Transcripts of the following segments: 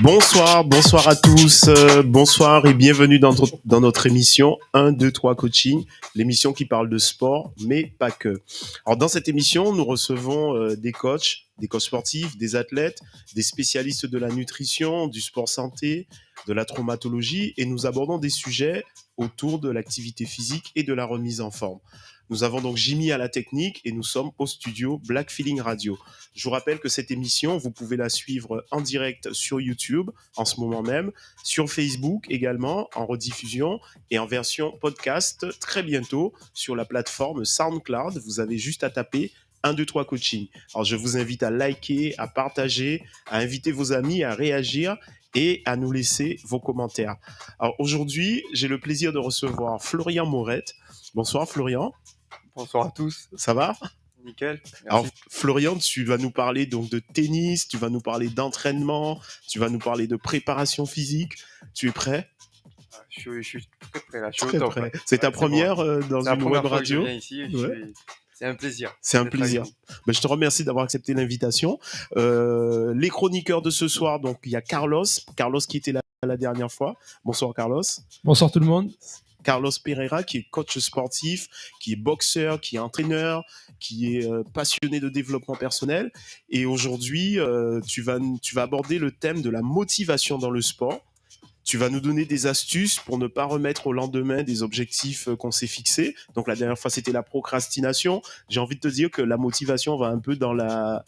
Bonsoir à tous, bonsoir et bienvenue dans notre émission 1, 2, 3 Coaching, l'émission qui parle de sport, mais pas que. Alors dans cette émission, nous recevons des coachs sportifs, des athlètes, des spécialistes de la nutrition, du sport santé, de la traumatologie et nous abordons des sujets autour de l'activité physique et de la remise en forme. Nous avons donc Jimmy à la technique et nous sommes au studio Black Feeling Radio. Je vous rappelle que cette émission, vous pouvez la suivre en direct sur YouTube en ce moment même, sur Facebook également, en rediffusion et en version podcast très bientôt sur la plateforme SoundCloud. Vous avez juste à taper 1, 2, 3 coaching. Alors je vous invite à liker, à partager, à inviter vos amis à réagir et à nous laisser vos commentaires. Alors aujourd'hui, j'ai le plaisir de recevoir Florian Morette. Bonsoir Florian. Bonsoir à tous. Ça va ? Nickel. Merci. Alors Florian, tu vas nous parler donc de tennis, tu vas nous parler d'entraînement, tu vas nous parler de préparation physique. Tu es prêt ? Je suis très prêt là. Je suis Très au top. prêt. C'est ta première dans C'est la une première web fois que je radio ? viens ici. Ouais. C'est un plaisir. C'est un d'être plaisir. avec vous. Ben, je te remercie d'avoir accepté l'invitation. Les chroniqueurs de ce soir, donc il y a Carlos qui était là la dernière fois. Bonsoir Carlos. Bonsoir tout le monde. Carlos Pereira, qui est coach sportif, qui est boxeur, qui est entraîneur, qui est passionné de développement personnel. Et aujourd'hui, tu vas aborder le thème de la motivation dans le sport. Tu vas nous donner des astuces pour ne pas remettre au lendemain des objectifs qu'on s'est fixés. Donc la dernière fois, c'était la procrastination. J'ai envie de te dire que la motivation va un peu dans la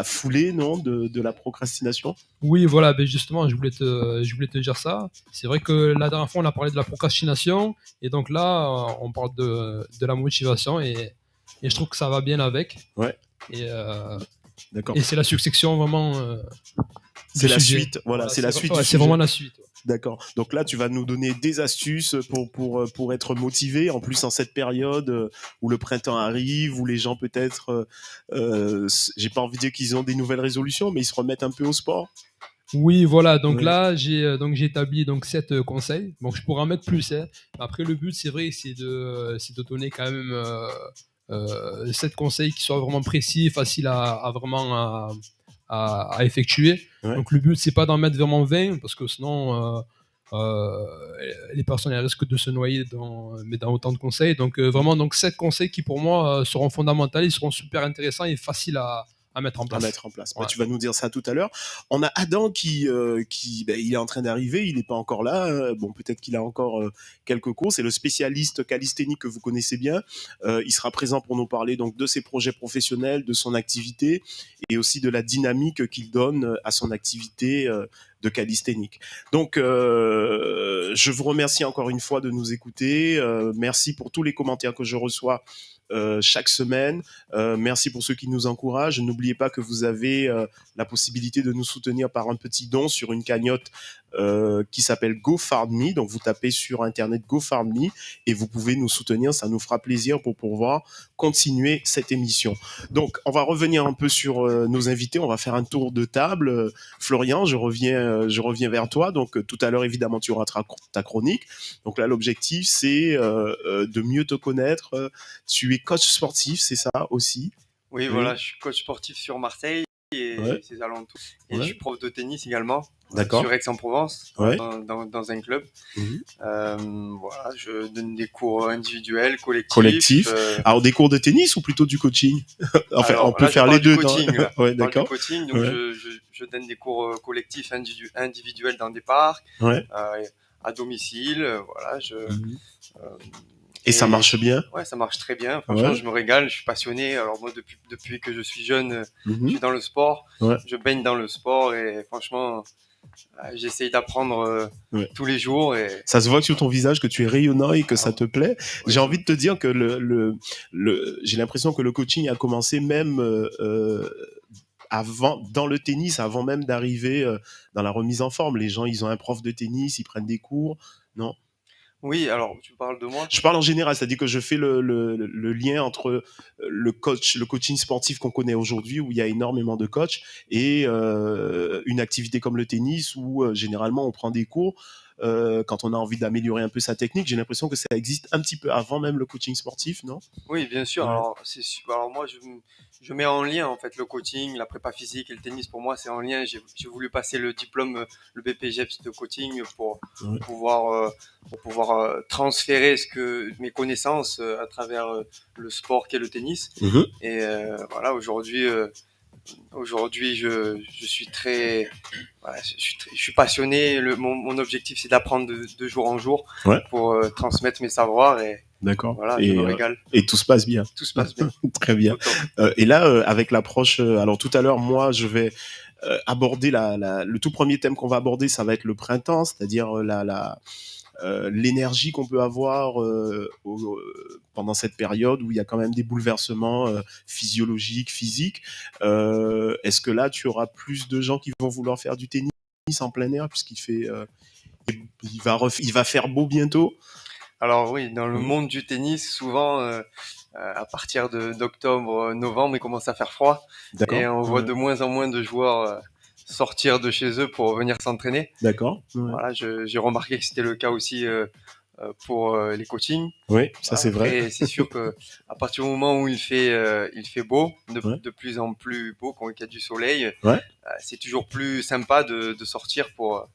foulée, non, de la procrastination. Oui, voilà, ben justement, je voulais te dire ça. C'est vrai que la dernière fois, on a parlé de la procrastination, et donc là, on parle de la motivation, et je trouve que ça va bien avec. Ouais. D'accord. Et c'est la succession vraiment. C'est la sujet. suite, voilà, c'est la suite. Ouais, c'est vraiment la suite. D'accord. Donc là, tu vas nous donner des astuces pour être motivé. En plus, en cette période où le printemps arrive, où les gens peut-être, j'ai pas envie de dire qu'ils ont des nouvelles résolutions, mais ils se remettent un peu au sport. Oui, voilà. Donc là, j'ai établi 7 conseils. Bon, je pourrais en mettre plus. Hein. Après, le but, c'est vrai, c'est de donner quand même 7 conseils qui soient vraiment précis, faciles à vraiment à effectuer. Ouais. Donc le but, c'est pas d'en mettre vraiment 20, parce que sinon les personnes elles risquent de se noyer dans autant de conseils. Donc vraiment 7 conseils qui pour moi seront fondamentaux, ils seront super intéressants et faciles à mettre en place. Ouais. Tu vas nous dire ça tout à l'heure. On a Adam qui il est en train d'arriver, il n'est pas encore là. Bon, peut-être qu'il a encore quelques cours. C'est le spécialiste calisthénique que vous connaissez bien. Il sera présent pour nous parler donc de ses projets professionnels, de son activité et aussi de la dynamique qu'il donne à son activité de calisthénique. Donc, je vous remercie encore une fois de nous écouter. Merci pour tous les commentaires que je reçois chaque semaine. Merci pour ceux qui nous encouragent. N'oubliez pas que vous avez la possibilité de nous soutenir par un petit don sur une cagnotte qui s'appelle GoFundMe. Donc vous tapez sur internet GoFundMe et vous pouvez nous soutenir. Ça nous fera plaisir pour pouvoir continuer cette émission. Donc on va revenir un peu sur nos invités. On va faire un tour de table. Florian, je reviens vers toi. Donc tout à l'heure évidemment tu auras ta chronique. Donc là l'objectif c'est de mieux te connaître. Tu es coach sportif, c'est ça aussi ? Oui, voilà, je suis coach sportif sur Marseille et ses alentours. Et je suis prof de tennis également. D'accord. Sur Aix-en-Provence, dans un club. Mm-hmm. Voilà, je donne des cours individuels, collectifs. Alors des cours de tennis ou plutôt du coaching ? Enfin, alors, on peut là, faire les deux. Coaching, ouais, d'accord. Du coaching, donc je donne des cours collectifs individuels dans des parcs, à domicile. Voilà, Et ça marche bien ? Ouais, ça marche très bien. Franchement, je me régale. Je suis passionné. Alors moi, depuis que je suis jeune, je suis dans le sport. Je baigne dans le sport et franchement, j'essaye d'apprendre tous les jours. Et ça se voit sur ton visage que tu es rayonnant et que ça te plaît. Ouais, j'ai envie de te dire que j'ai l'impression que le coaching a commencé même avant, dans le tennis, avant même d'arriver dans la remise en forme. Les gens, ils ont un prof de tennis, ils prennent des cours, non ? Oui, alors tu parles de moi ? Je parle en général, c'est-à-dire que je fais le lien entre le coaching sportif qu'on connaît aujourd'hui, où il y a énormément de coachs, et une activité comme le tennis, où généralement on prend des cours. quand on a envie d'améliorer un peu sa technique. J'ai l'impression que ça existe un petit peu avant même le coaching sportif, non? Oui, bien sûr. Ouais. Alors moi, je mets en lien en fait le coaching, la prépa physique et le tennis. Pour moi, c'est en lien. J'ai voulu passer le diplôme, le BPGEPS de coaching pour pouvoir transférer mes connaissances à travers le sport qu'est le tennis. Et voilà, aujourd'hui, je suis très, voilà, je suis passionné. Mon objectif, c'est d'apprendre de jour en jour pour transmettre mes savoirs et d'accord. Voilà, je me régale. Et tout se passe bien. Tout se passe bien. Très bien. Et là, avec l'approche, alors tout à l'heure, moi, je vais aborder le tout premier thème qu'on va aborder, ça va être le printemps, c'est-à-dire l'énergie qu'on peut avoir pendant cette période où il y a quand même des bouleversements physiologiques, physiques. Est-ce que là, tu auras plus de gens qui vont vouloir faire du tennis en plein air puisqu'il fait, il va faire beau bientôt? Alors oui, dans le monde du tennis, souvent, à partir d'octobre, novembre, il commence à faire froid. D'accord. Et on voit de moins en moins de joueurs sortir de chez eux pour venir s'entraîner. D'accord. Voilà, j'ai remarqué que c'était le cas aussi pour les coachings. Oui, ça c'est vrai. Et c'est sûr que à partir du moment où il fait beau, de plus en plus beau, quand il y a du soleil, c'est toujours plus sympa de sortir pour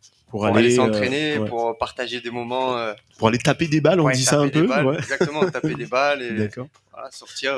aller s'entraîner, pour partager des moments. Pour aller taper des balles, on dit ça un peu. Exactement, taper des balles et voilà, sortir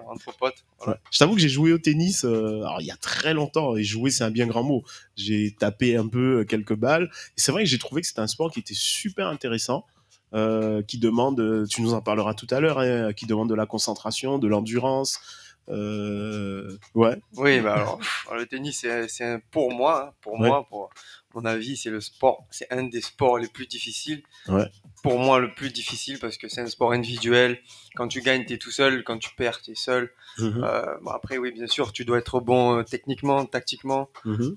entre potes. Voilà. Je t'avoue que j'ai joué au tennis alors, il y a très longtemps, et jouer c'est un bien grand mot. J'ai tapé un peu quelques balles. Et c'est vrai que j'ai trouvé que c'était un sport qui était super intéressant. Qui demande, tu nous en parleras tout à l'heure, hein, qui demande de la concentration, de l'endurance. Oui, bah alors le tennis, c'est pour moi, pour mon avis, c'est un des sports les plus difficiles. Pour moi, le plus difficile parce que c'est un sport individuel. Quand tu gagnes, t'es tout seul. Quand tu perds, t'es seul. Après, oui, bien sûr, tu dois être bon techniquement, tactiquement,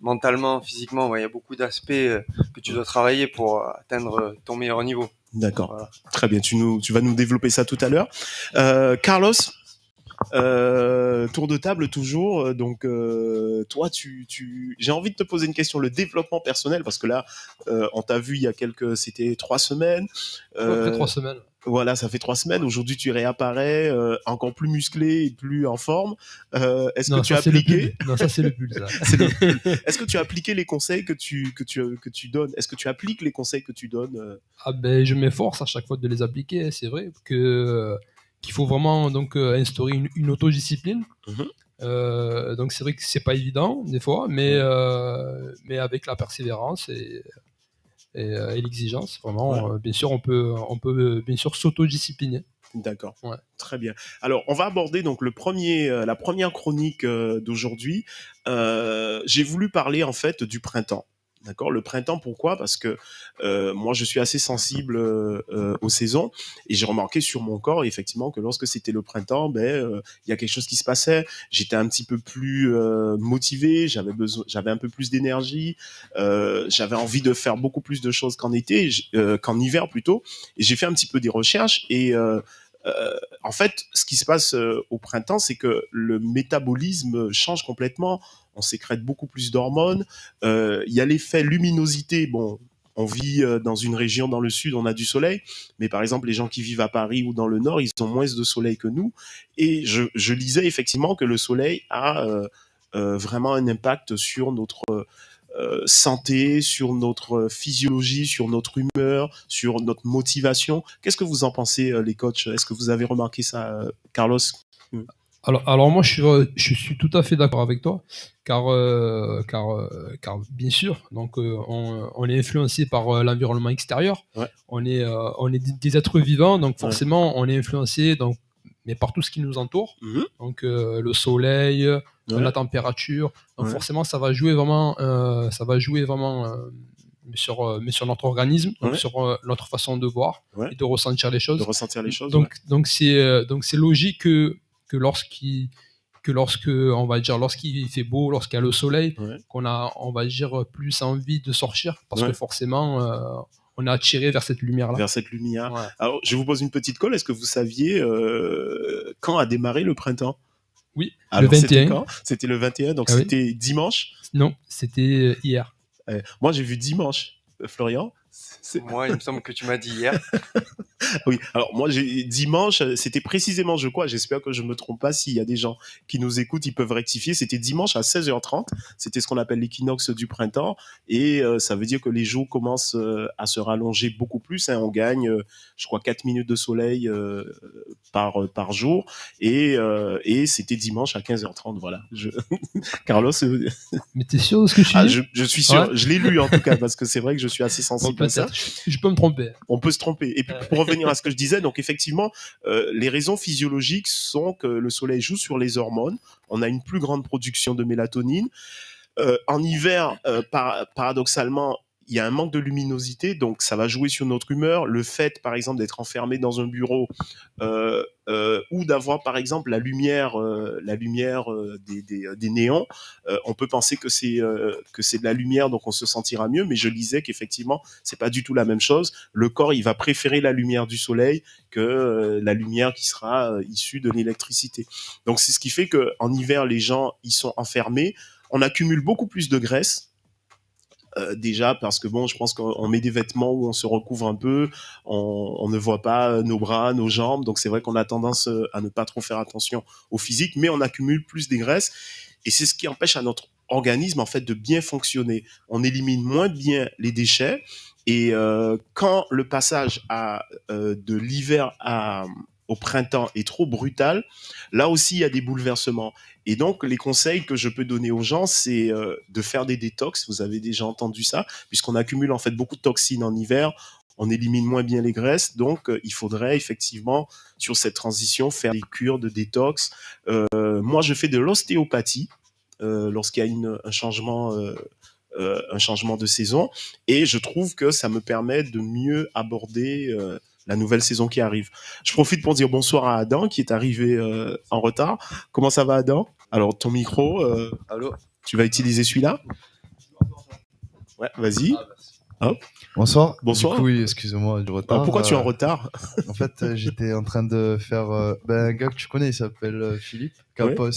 mentalement, physiquement. Il y a beaucoup d'aspects que tu dois travailler pour atteindre ton meilleur niveau. D'accord. Voilà. Très bien. Tu vas nous développer ça tout à l'heure. Carlos, tour de table toujours. Donc, toi, j'ai envie de te poser une question. Le développement personnel, parce que là, on t'a vu il y a c'était 3 semaines. Après 3 semaines. Voilà, ça fait 3 semaines. Aujourd'hui, tu réapparais encore plus musclé et plus en forme. Est-ce que tu as appliqué? Non, ça c'est le pull. Ça. Est-ce que tu as appliqué les conseils que tu donnes? Est-ce que tu appliques les conseils que tu donnes? Ah ben, je m'efforce à chaque fois de les appliquer. C'est vrai qu'il faut vraiment donc instaurer une autodiscipline. Donc c'est vrai que c'est pas évident des fois, mais avec la persévérance et l'exigence, vraiment, bien sûr, on peut bien sûr s'autodiscipliner. D'accord. Très bien. Alors, on va aborder donc la première chronique d'aujourd'hui. J'ai voulu parler en fait du printemps. D'accord. Le printemps, pourquoi? Parce que moi, je suis assez sensible aux saisons et j'ai remarqué sur mon corps effectivement que lorsque c'était le printemps, il y a quelque chose qui se passait. J'étais un petit peu plus motivé, j'avais un peu plus d'énergie, j'avais envie de faire beaucoup plus de choses qu'en hiver plutôt. Et j'ai fait un petit peu des recherches et en fait, ce qui se passe au printemps, c'est que le métabolisme change complètement. On sécrète beaucoup plus d'hormones. Il y a l'effet luminosité. Bon, on vit dans une région dans le sud, on a du soleil. Mais par exemple, les gens qui vivent à Paris ou dans le nord, ils ont moins de soleil que nous. Et je lisais effectivement que le soleil a vraiment un impact sur notre santé, sur notre physiologie, sur notre humeur, sur notre motivation. Qu'est-ce que vous en pensez, les coachs? Est-ce que vous avez remarqué ça, Carlos? Alors moi, je suis tout à fait d'accord avec toi, car bien sûr, donc on est influencé par l'environnement extérieur. On est des êtres vivants, donc forcément, on est influencé mais par tout ce qui nous entoure. Donc le soleil, la température. Donc forcément, ça va jouer vraiment sur notre organisme, donc sur notre façon de voir et de ressentir les choses. Donc c'est logique que lorsqu'il fait beau, lorsqu'il y a le soleil, qu'on a, on va dire, plus envie de sortir parce que forcément on est attiré vers cette lumière-là. Vers cette lumière. Ouais. Alors, je vous pose une petite colle. Est-ce que vous saviez quand a démarré le printemps? Oui, alors, le 21. C'était quand? C'était le 21, donc c'était dimanche? Non, c'était hier. Moi, j'ai vu dimanche. Florian, Moi, il me semble que tu m'as dit hier. Oui, alors moi, dimanche, c'était précisément, j'espère que je ne me trompe pas, s'il y a des gens qui nous écoutent, ils peuvent rectifier, c'était dimanche à 16h30, c'était ce qu'on appelle l'équinoxe du printemps, et ça veut dire que les jours commencent à se rallonger beaucoup plus, hein, on gagne, je crois, 4 minutes de soleil par jour, et c'était dimanche à 15h30, voilà. Carlos Mais t'es sûr de ce que tu dis? Je suis sûr, ouais. Je l'ai lu en tout cas, parce que c'est vrai que je suis assez sensible à ça. Je peux me tromper. On peut se tromper. Et puis pour revenir à ce que je disais, donc effectivement, les raisons physiologiques sont que le soleil joue sur les hormones. On a une plus grande production de mélatonine. En hiver, paradoxalement, il y a un manque de luminosité, donc ça va jouer sur notre humeur. Le fait, par exemple, d'être enfermé dans un bureau ou d'avoir, par exemple, la lumière des néons, on peut penser que c'est de la lumière, donc on se sentira mieux. Mais je lisais qu'effectivement, c'est pas du tout la même chose. Le corps, il va préférer la lumière du soleil que la lumière qui sera issue de l'électricité. Donc c'est ce qui fait que en hiver, les gens ils sont enfermés. On accumule beaucoup plus de graisse. Déjà parce que bon, je pense qu'on met des vêtements où on se recouvre un peu, on ne voit pas nos bras, nos jambes, donc c'est vrai qu'on a tendance à ne pas trop faire attention au physique, mais on accumule plus des graisses et c'est ce qui empêche à notre organisme en fait de bien fonctionner. On élimine moins bien les déchets et quand le passage de l'hiver au printemps est trop brutal, là aussi il y a des bouleversements. Et donc les conseils que je peux donner aux gens, c'est de faire des détox. Vous avez déjà entendu ça, puisqu'on accumule en fait beaucoup de toxines en hiver, on élimine moins bien les graisses, donc il faudrait effectivement sur cette transition faire des cures de détox. Moi je fais de l'ostéopathie lorsqu'il y a un changement de saison, et je trouve que ça me permet de mieux aborder la nouvelle saison qui arrive. Je profite pour dire bonsoir à Adam qui est arrivé en retard. Comment ça va, Adam? Alors ton micro, allô, tu vas utiliser celui-là? Ouais, vas-y. Hop. Bonsoir. Bonsoir. Du coup, oui, excusez-moi du retard. Alors, pourquoi tu es en retard? En fait, j'étais en train de faire un gars que tu connais, il s'appelle Philippe Capos. Ouais.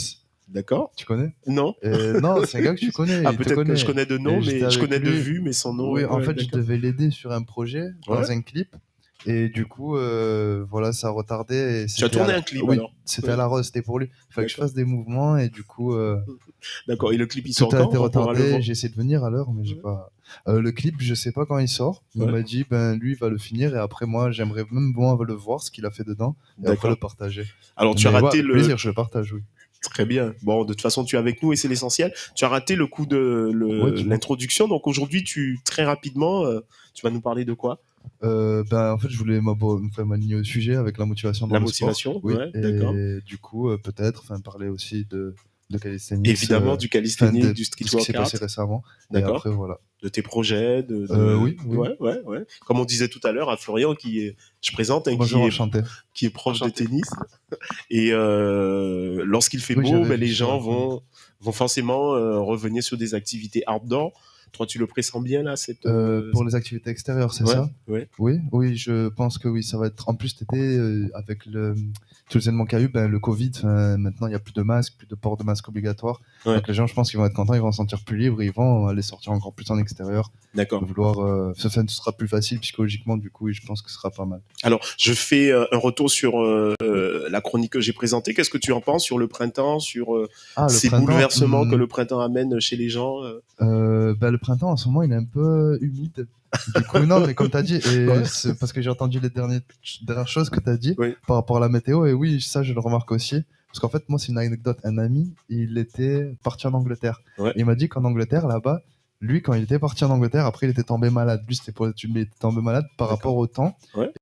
D'accord. Tu connais? Non. Non, c'est un gars que tu connais. Ah, peut-être que je connais de nom, mais je connais de vue, mais son nom. Oui, en fait, je devais l'aider sur un projet, dans un clip. Et du coup, voilà, ça a retardé. Et tu as tourné un clip alors? C'était à la Rose, c'était pour lui. Il fallait que je fasse des mouvements et du coup. D'accord, et le clip il sort quand? Tout a été retardé, j'ai essayé de venir à l'heure, mais j'ai pas. Le clip, je sais pas quand il sort. Il m'a dit, lui, il va le finir et après, moi, j'aimerais même le voir, ce qu'il a fait dedans, et après le partager. Alors, tu as raté le. plaisir, je le partage, oui. Très bien. Bon, de toute façon, tu es avec nous et c'est l'essentiel. Tu as raté le coup de l'introduction. Donc aujourd'hui, très rapidement, tu vas nous parler de quoi? En fait, je voulais m'aligner au sujet avec la motivation dans le sport. Oui. D'accord. Et du coup, peut-être parler aussi de calisthenics. Évidemment, du calisthenics, du street workout. Ce qui s'est passé récemment. D'accord. Et après, voilà. De tes projets, oui. Ouais. Comme on disait tout à l'heure, à Florian, je présente, qui est prof de tennis. Et lorsqu'il fait beau, les gens vont forcément revenir sur des activités outdoor. Toi, tu le pressens bien là pour les activités extérieures, c'est ça? Oui, je pense que oui, ça va être. En plus, cet été, avec tout l'événement qu'il y a eu, le Covid, maintenant il n'y a plus de masque, plus de port de masque obligatoire. Donc les gens, je pense qu'ils vont être contents, ils vont se sentir plus libres, ils vont aller sortir encore plus en extérieur. D'accord. Ça sera plus facile psychologiquement, du coup, et je pense que ce sera pas mal. Alors, je fais un retour sur la chronique que j'ai présentée. Qu'est-ce que tu en penses sur le printemps, sur ces bouleversements que le printemps amène chez les gens? Le printemps, en ce moment, il est un peu humide. Du coup, non, mais comme tu as dit, c'est parce que j'ai entendu les dernières choses que tu as dit par rapport à la météo, et oui, ça, je le remarque aussi. Parce qu'en fait, moi, c'est une anecdote. Un ami, il était parti en Angleterre. Il m'a dit qu'en Angleterre, là-bas, lui, quand il était parti en Angleterre, après, il était tombé malade. Lui, c'était pour l'étude, mais il était tombé malade par rapport au temps.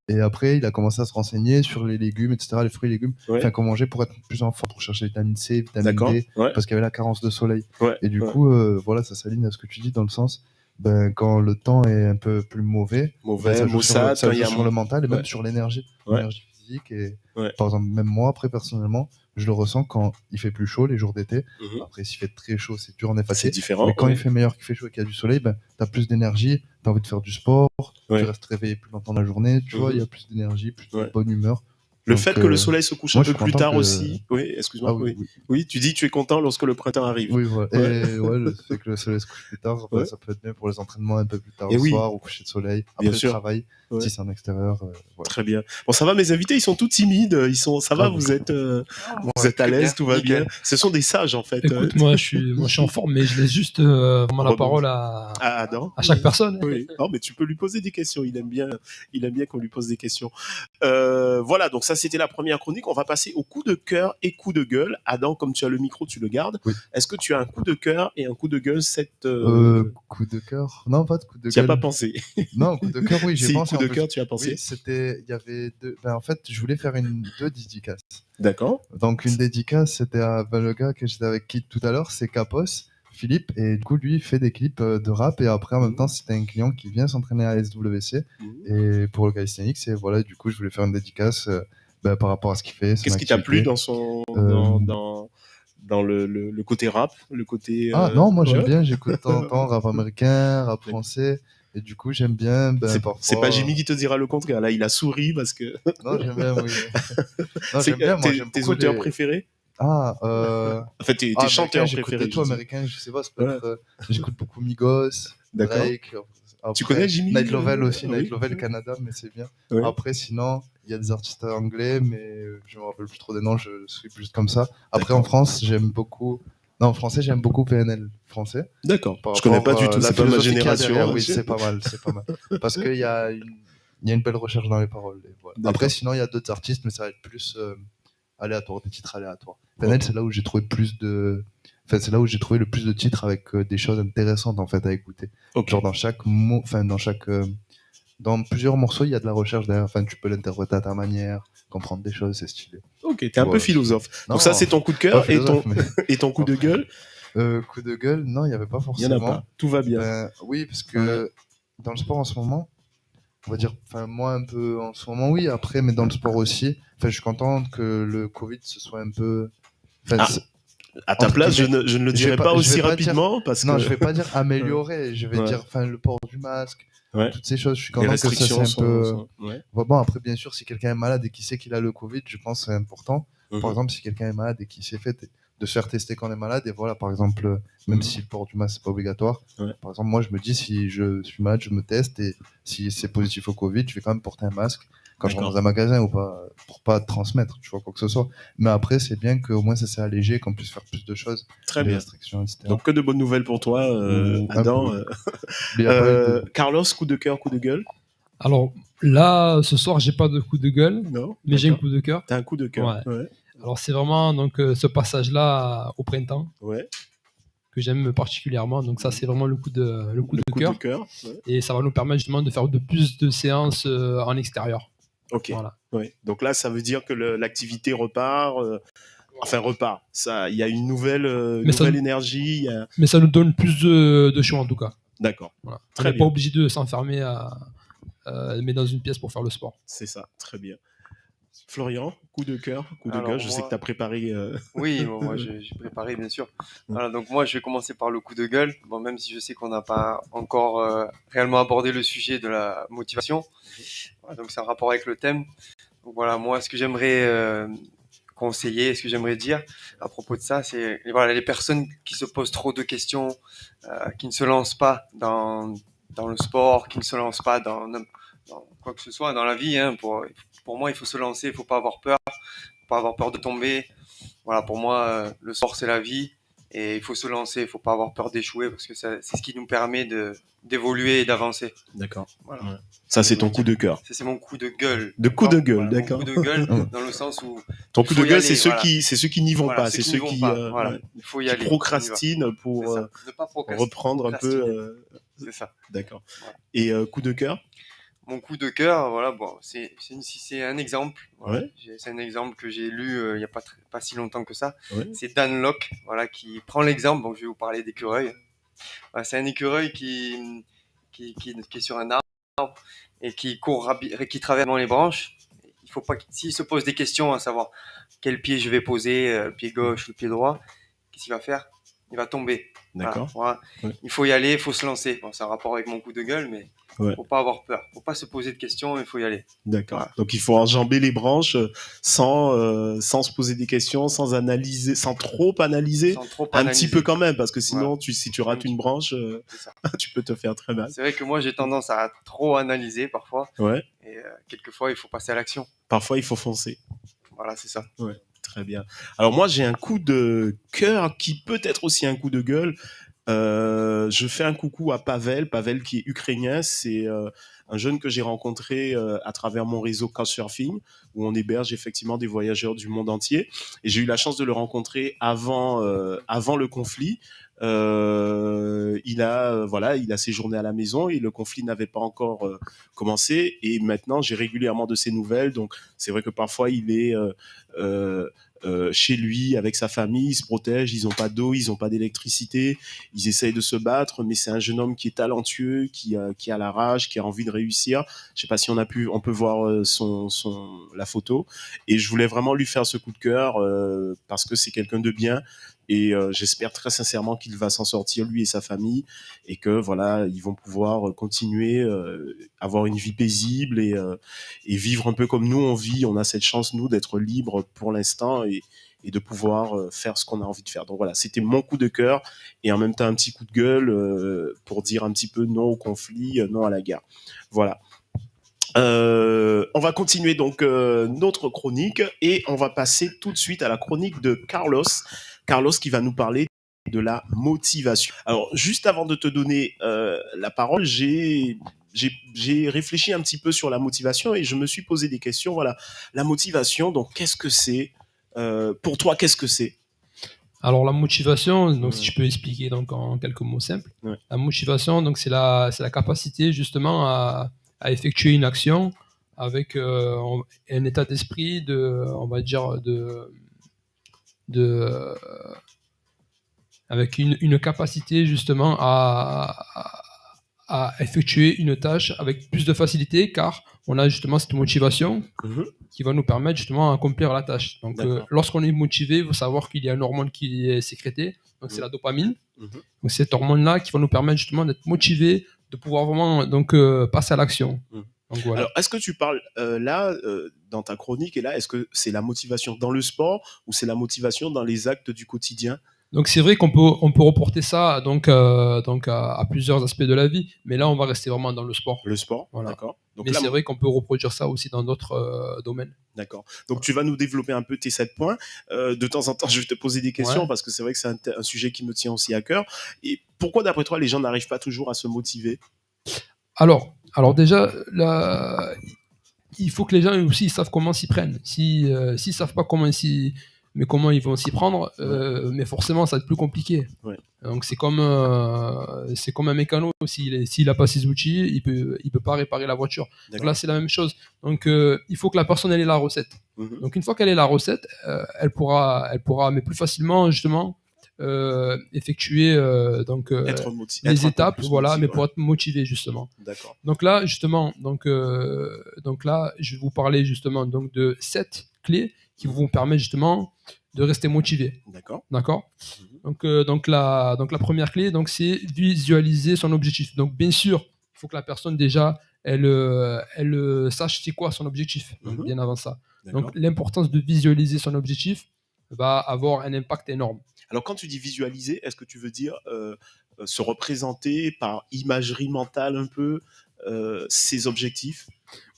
Et après, il a commencé à se renseigner sur les légumes, etc., les fruits et légumes, qu'on mangeait pour être plus en forme, pour chercher vitamine C, vitamine D, parce qu'il y avait la carence de soleil. Et du coup, voilà, ça s'aligne à ce que tu dis dans le sens, quand le temps est un peu plus mauvais, ça joue sur le mental et même sur l'énergie physique. Et par exemple, même moi, après, personnellement, je le ressens quand il fait plus chaud les jours d'été. Après, s'il fait très chaud, c'est dur, on est fatigué. C'est différent. Mais quand il fait meilleur, qu'il fait chaud et qu'il y a du soleil, t'as plus d'énergie, t'as envie de faire du sport, tu restes réveillé plus longtemps dans la journée, tu vois, il y a plus d'énergie, plus de bonne humeur. Le fait que le soleil se couche un peu plus tard aussi. Oui, excuse-moi. Oui, tu dis que tu es content lorsque le printemps arrive. Oui, voilà. Et le fait que le soleil se couche plus tard, ça peut être bien pour les entraînements un peu plus tard le soir, au coucher de soleil, après le travail, si c'est en extérieur. Très bien. Bon, ça va, mes invités, ils sont tous timides. Ça va, vous êtes à l'aise, tout va bien. Ce sont des sages, en fait. Écoute, moi, je suis en forme, mais je laisse juste vraiment la parole à chaque personne. Oui. Non, mais tu peux lui poser des questions. Il aime bien qu'on lui pose des questions. Voilà, donc ça, c'était la première chronique. On va passer au coup de cœur et coup de gueule. Adam, comme tu as le micro, tu le gardes. Oui. Est-ce que tu as un coup de cœur et un coup de gueule Coup de cœur? Non, pas de coup de gueule. Tu n'y as pas pensé? Non, coup de cœur, oui, j'ai pensé. Coup de cœur, tu as pensé? Oui, il y avait deux. En fait, je voulais faire deux dédicaces. D'accord. Donc, une dédicace, c'était à le gars que j'étais avec qui tout à l'heure, c'est Capos, Philippe, et du coup, lui, il fait des clips de rap, et après, en même temps, c'était un client qui vient s'entraîner à SWC, et pour le calisthenics, et voilà, du coup, je voulais faire une dédicace par rapport à ce qu'il fait. Qu'est-ce qui t'a plu dans dans le côté rap, le côté... non, moi, j'aime bien, j'écoute de temps en temps rap américain, rap français, et du coup, j'aime bien. C'est pas Jimmy qui te dira le contraire, là, il a souri parce que... Non, j'aime bien, oui. Non, j'aime bien, moi, j'aime tes auteurs préférés? En fait, tes chanteurs préférés. J'écoute tout américain, je sais pas, j'écoute beaucoup Migos, Drake. Après, tu connais Jimmy? Night Lovell aussi, Night Lovell Canada, mais c'est bien. Oui. Après, sinon, il y a des artistes anglais, mais je me rappelle plus trop des noms, je suis plus comme ça. Après, en France, j'aime beaucoup... Non, en français, j'aime beaucoup PNL français. D'accord. Je connais pas du tout, c'est pas ma génération. Oui, c'est pas mal. Parce qu'il y a une belle recherche dans les paroles. Voilà. Après, sinon, il y a d'autres artistes, mais ça va être plus aléatoire, des titres aléatoires. PNL, c'est là où j'ai trouvé c'est là où j'ai trouvé le plus de titres avec des choses intéressantes en fait à écouter. Genre dans chaque mot, dans plusieurs morceaux, il y a de la recherche derrière. Enfin, tu peux l'interpréter à ta manière, comprendre des choses, c'est stylé. Ok, t'es un peu philosophe. Donc ça, c'est ton coup de cœur et ton coup de gueule. Coup de gueule, non, il n'y avait pas forcément. Il n'y en a pas. Tout va bien. Oui, parce que dans le sport en ce moment, on va dire, moi un peu en ce moment, oui, après, mais dans le sport aussi, je suis content que le Covid se soit un peu... À ta place, je ne le dirais pas aussi rapidement parce que... Non, je vais pas dire améliorer, je vais dire le port du masque, toutes ces choses, je suis content que ça c'est un peu... Bon, après, bien sûr, si quelqu'un est malade et qu'il sait qu'il a le Covid, je pense que c'est important. Par exemple, si quelqu'un est malade et qu'il s'est fait de se faire tester quand on est malade, et voilà, par exemple, même si le port du masque c'est pas obligatoire, par exemple, moi je me dis, si je suis malade, je me teste, et si c'est positif au Covid, je vais quand même porter un masque quand je rentre dans un magasin ou pas, pour pas transmettre, tu vois, quoi que ce soit. Mais après, c'est bien qu'au moins ça s'est allégé, qu'on puisse faire plus de choses. Très bien. Restrictions, etc. Donc que de bonnes nouvelles pour toi, Adam. Carlos, coup de cœur, coup de gueule? Alors là, ce soir, j'ai pas de coup de gueule, mais j'ai un coup de cœur. T'as un coup de cœur. Ouais. Alors c'est vraiment donc ce passage-là au printemps que j'aime particulièrement. Donc ça, c'est vraiment le coup de cœur. Et ça va nous permettre justement de faire de plus de séances en extérieur. Ok. Voilà. Donc là, ça veut dire que l'activité repart. Repart. Ça, il y a une nouvelle énergie. Mais ça nous donne plus de choix en tout cas. D'accord. Voilà. On n'est pas obligé de s'enfermer mais dans une pièce pour faire le sport. C'est ça. Très bien. Florian, coup de cœur, coup de gueule, je sais que tu as préparé... Oui, moi j'ai préparé bien sûr. Voilà, donc moi je vais commencer par le coup de gueule, même si je sais qu'on n'a pas encore réellement abordé le sujet de la motivation. Voilà, donc c'est un rapport avec le thème. Donc voilà, moi ce que j'aimerais conseiller, ce que j'aimerais dire à propos de ça, c'est les personnes qui se posent trop de questions, qui ne se lancent pas dans le sport, qui ne se lancent pas dans quoi que ce soit dans la vie. Pour moi, il faut se lancer, il ne faut pas avoir peur. Faut pas avoir peur de tomber. Voilà, pour moi, le sport, c'est la vie. Et il faut se lancer, il ne faut pas avoir peur d'échouer parce que c'est ce qui nous permet d'évoluer et d'avancer. D'accord. Voilà. Ça, c'est ton coup de cœur. C'est mon coup de gueule. Coup de gueule, d'accord. Mon coup de gueule, dans le sens où... Ton coup de gueule, c'est ceux qui n'y vont pas. C'est ceux qui il faut y aller. Procrastinent pour reprendre un peu... C'est ça. D'accord. Et coup de cœur? Mon coup de cœur, c'est un exemple. C'est un exemple que j'ai lu il n'y a pas si longtemps que ça. C'est Dan Lok, qui prend l'exemple. Donc je vais vous parler d'écureuil. C'est un écureuil qui est sur un arbre et qui qui traverse les branches. Il faut pas s'il se pose des questions à savoir quel pied je vais poser, le pied gauche, le pied droit, qu'est-ce qu'il va faire? il va tomber. D'accord. Voilà. Il faut y aller, il faut se lancer. Bon, c'est un rapport avec mon coup de gueule, mais il ne faut pas avoir peur. Il ne faut pas se poser de questions, il faut y aller. D'accord. Voilà. Donc il faut enjamber les branches sans se poser des questions, sans analyser, sans trop analyser. Un petit peu quand même, parce que sinon, si tu rates une branche, tu peux te faire très mal. C'est vrai que moi, j'ai tendance à trop analyser parfois. Et quelquefois, il faut passer à l'action. Parfois, il faut foncer. Voilà, c'est ça. Ouais. Très bien. Alors moi, j'ai un coup de cœur qui peut être aussi un coup de gueule. Je fais un coucou à Pavel qui est ukrainien. C'est un jeune que j'ai rencontré à travers mon réseau Couchsurfing, où on héberge effectivement des voyageurs du monde entier. Et j'ai eu la chance de le rencontrer avant le conflit. Il a séjourné à la maison et le conflit n'avait pas encore commencé. Et maintenant, j'ai régulièrement de ses nouvelles. Donc, c'est vrai que parfois, il est chez lui avec sa famille, ils se protègent, ils n'ont pas d'eau, ils n'ont pas d'électricité, ils essayent de se battre, mais c'est un jeune homme qui est talentueux, qui a la rage, qui a envie de réussir. Je sais pas si on peut voir la photo, et je voulais vraiment lui faire ce coup de cœur parce que c'est quelqu'un de bien. Et j'espère très sincèrement qu'il va s'en sortir, lui et sa famille, et que voilà, ils vont pouvoir continuer, avoir une vie paisible et vivre un peu comme nous on vit. On a cette chance, nous, d'être libres pour l'instant et de pouvoir faire ce qu'on a envie de faire. Donc voilà, c'était mon coup de cœur et en même temps un petit coup de gueule pour dire un petit peu non au conflit, non à la guerre. Voilà. On va continuer donc notre chronique et on va passer tout de suite à la chronique de Carlos. Carlos qui va nous parler de la motivation. Alors, juste avant de te donner la parole, j'ai réfléchi un petit peu sur la motivation et je me suis posé des questions. Voilà, la motivation, donc qu'est-ce que c'est pour toi, qu'est-ce que c'est? Alors la motivation, donc si je peux expliquer donc en quelques mots simples, la motivation, donc c'est la capacité justement à effectuer une action avec un état d'esprit on va dire avec une capacité justement à effectuer une tâche avec plus de facilité, car on a justement cette motivation qui va nous permettre justement d'accomplir la tâche. Donc lorsqu'on est motivé, il faut savoir qu'il y a une hormone qui est sécrétée, donc c'est la dopamine. Donc cette hormone-là qui va nous permettre justement d'être motivé, de pouvoir vraiment passer à l'action. Donc, voilà. Alors, est-ce que tu parles dans ta chronique, et là, est-ce que c'est la motivation dans le sport ou c'est la motivation dans les actes du quotidien? Donc c'est vrai qu'on peut reporter ça donc à plusieurs aspects de la vie, mais là on va rester vraiment dans le sport. Le sport, voilà. D'accord. Donc mais c'est vrai qu'on peut reproduire ça aussi dans d'autres domaines. D'accord. Donc tu vas nous développer un peu tes 7 points. De temps en temps, je vais te poser des questions parce que c'est vrai que c'est un sujet qui me tient aussi à cœur. Et pourquoi, d'après toi, les gens n'arrivent pas toujours à se motiver? Alors déjà, il faut que les gens aussi savent comment s'y prennent. S'ils ne savent pas comment ils vont s'y prendre, mais forcément ça va être plus compliqué. Donc c'est comme un mécano, s'il n'a pas ses outils, il peut pas réparer la voiture. Donc là c'est la même chose. Donc il faut que la personne elle ait la recette. Donc une fois qu'elle ait la recette, elle pourra mais plus facilement justement effectuer les étapes, mais pour être motivé justement. D'accord. Donc là justement, donc là je vais vous parler justement donc de 7 clés qui vont permettre justement de rester motivé. D'accord. Donc la première clé, donc c'est visualiser son objectif. Donc bien sûr, il faut que la personne déjà elle sache c'est quoi son objectif. Donc, bien avant ça. Donc l'importance de visualiser son objectif va avoir un impact énorme. Alors quand tu dis visualiser, est-ce que tu veux dire se représenter par imagerie mentale un peu ses objectifs?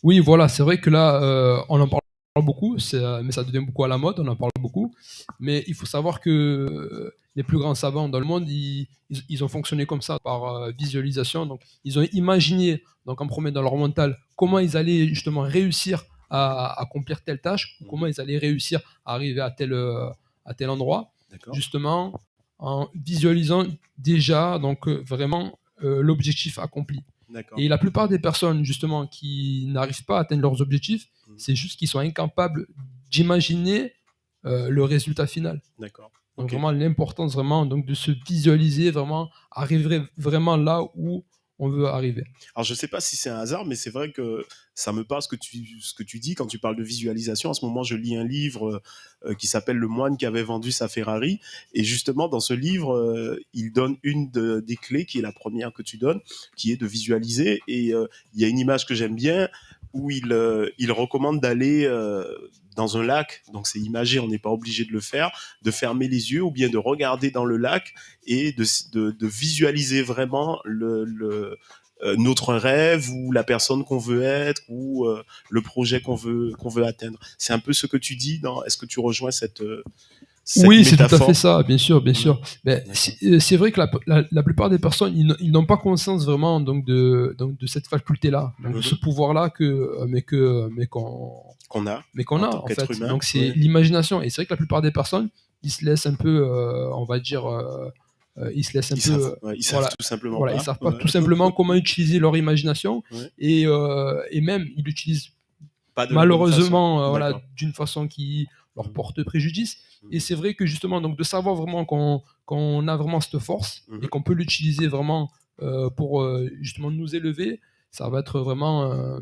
Oui, voilà, c'est vrai que là on en parle beaucoup, mais ça devient beaucoup à la mode, on en parle beaucoup. Mais il faut savoir que les plus grands savants dans le monde, ils ont fonctionné comme ça, par visualisation. Donc, ils ont imaginé, donc en premier dans leur mental, comment ils allaient justement réussir à accomplir telle tâche, comment ils allaient réussir à arriver à tel endroit, justement en visualisant déjà donc vraiment l'objectif accompli. Et la plupart des personnes justement qui n'arrivent pas à atteindre leurs objectifs, c'est juste qu'ils sont incapables d'imaginer le résultat final. Donc vraiment l'importance vraiment donc de se visualiser, vraiment arriver vraiment là où on veut arriver. Alors, je ne sais pas si c'est un hasard, mais c'est vrai que ça me parle ce que tu dis quand tu parles de visualisation. En ce moment, je lis un livre qui s'appelle Le moine qui avait vendu sa Ferrari. Et justement, dans ce livre, il donne des clés, qui est la première que tu donnes, qui est de visualiser. Et il y a une image que j'aime bien où il recommande d'aller dans un lac, donc c'est imagé, on n'est pas obligé de le faire, de fermer les yeux ou bien de regarder dans le lac et de visualiser vraiment notre rêve ou la personne qu'on veut être ou le projet qu'on veut atteindre. C'est un peu ce que tu dis. Est-ce que tu rejoins cette oui, métaphore? C'est tout à fait ça, bien sûr. Mais c'est vrai que la plupart des personnes, ils n'ont pas conscience vraiment donc de cette faculté-là, de ce pouvoir-là qu'on a en fait. Humain, donc c'est l'imagination. Et c'est vrai que la plupart des personnes, ils se laissent un peu, on va dire, ils se laissent ils savent tout simplement pas. Ils savent pas tout simplement comment utiliser leur imagination et même ils l'utilisent malheureusement d'une façon qui leur porte préjudice. Et c'est vrai que justement, donc de savoir vraiment qu'on a vraiment cette force et qu'on peut l'utiliser vraiment pour justement nous élever, ça va être vraiment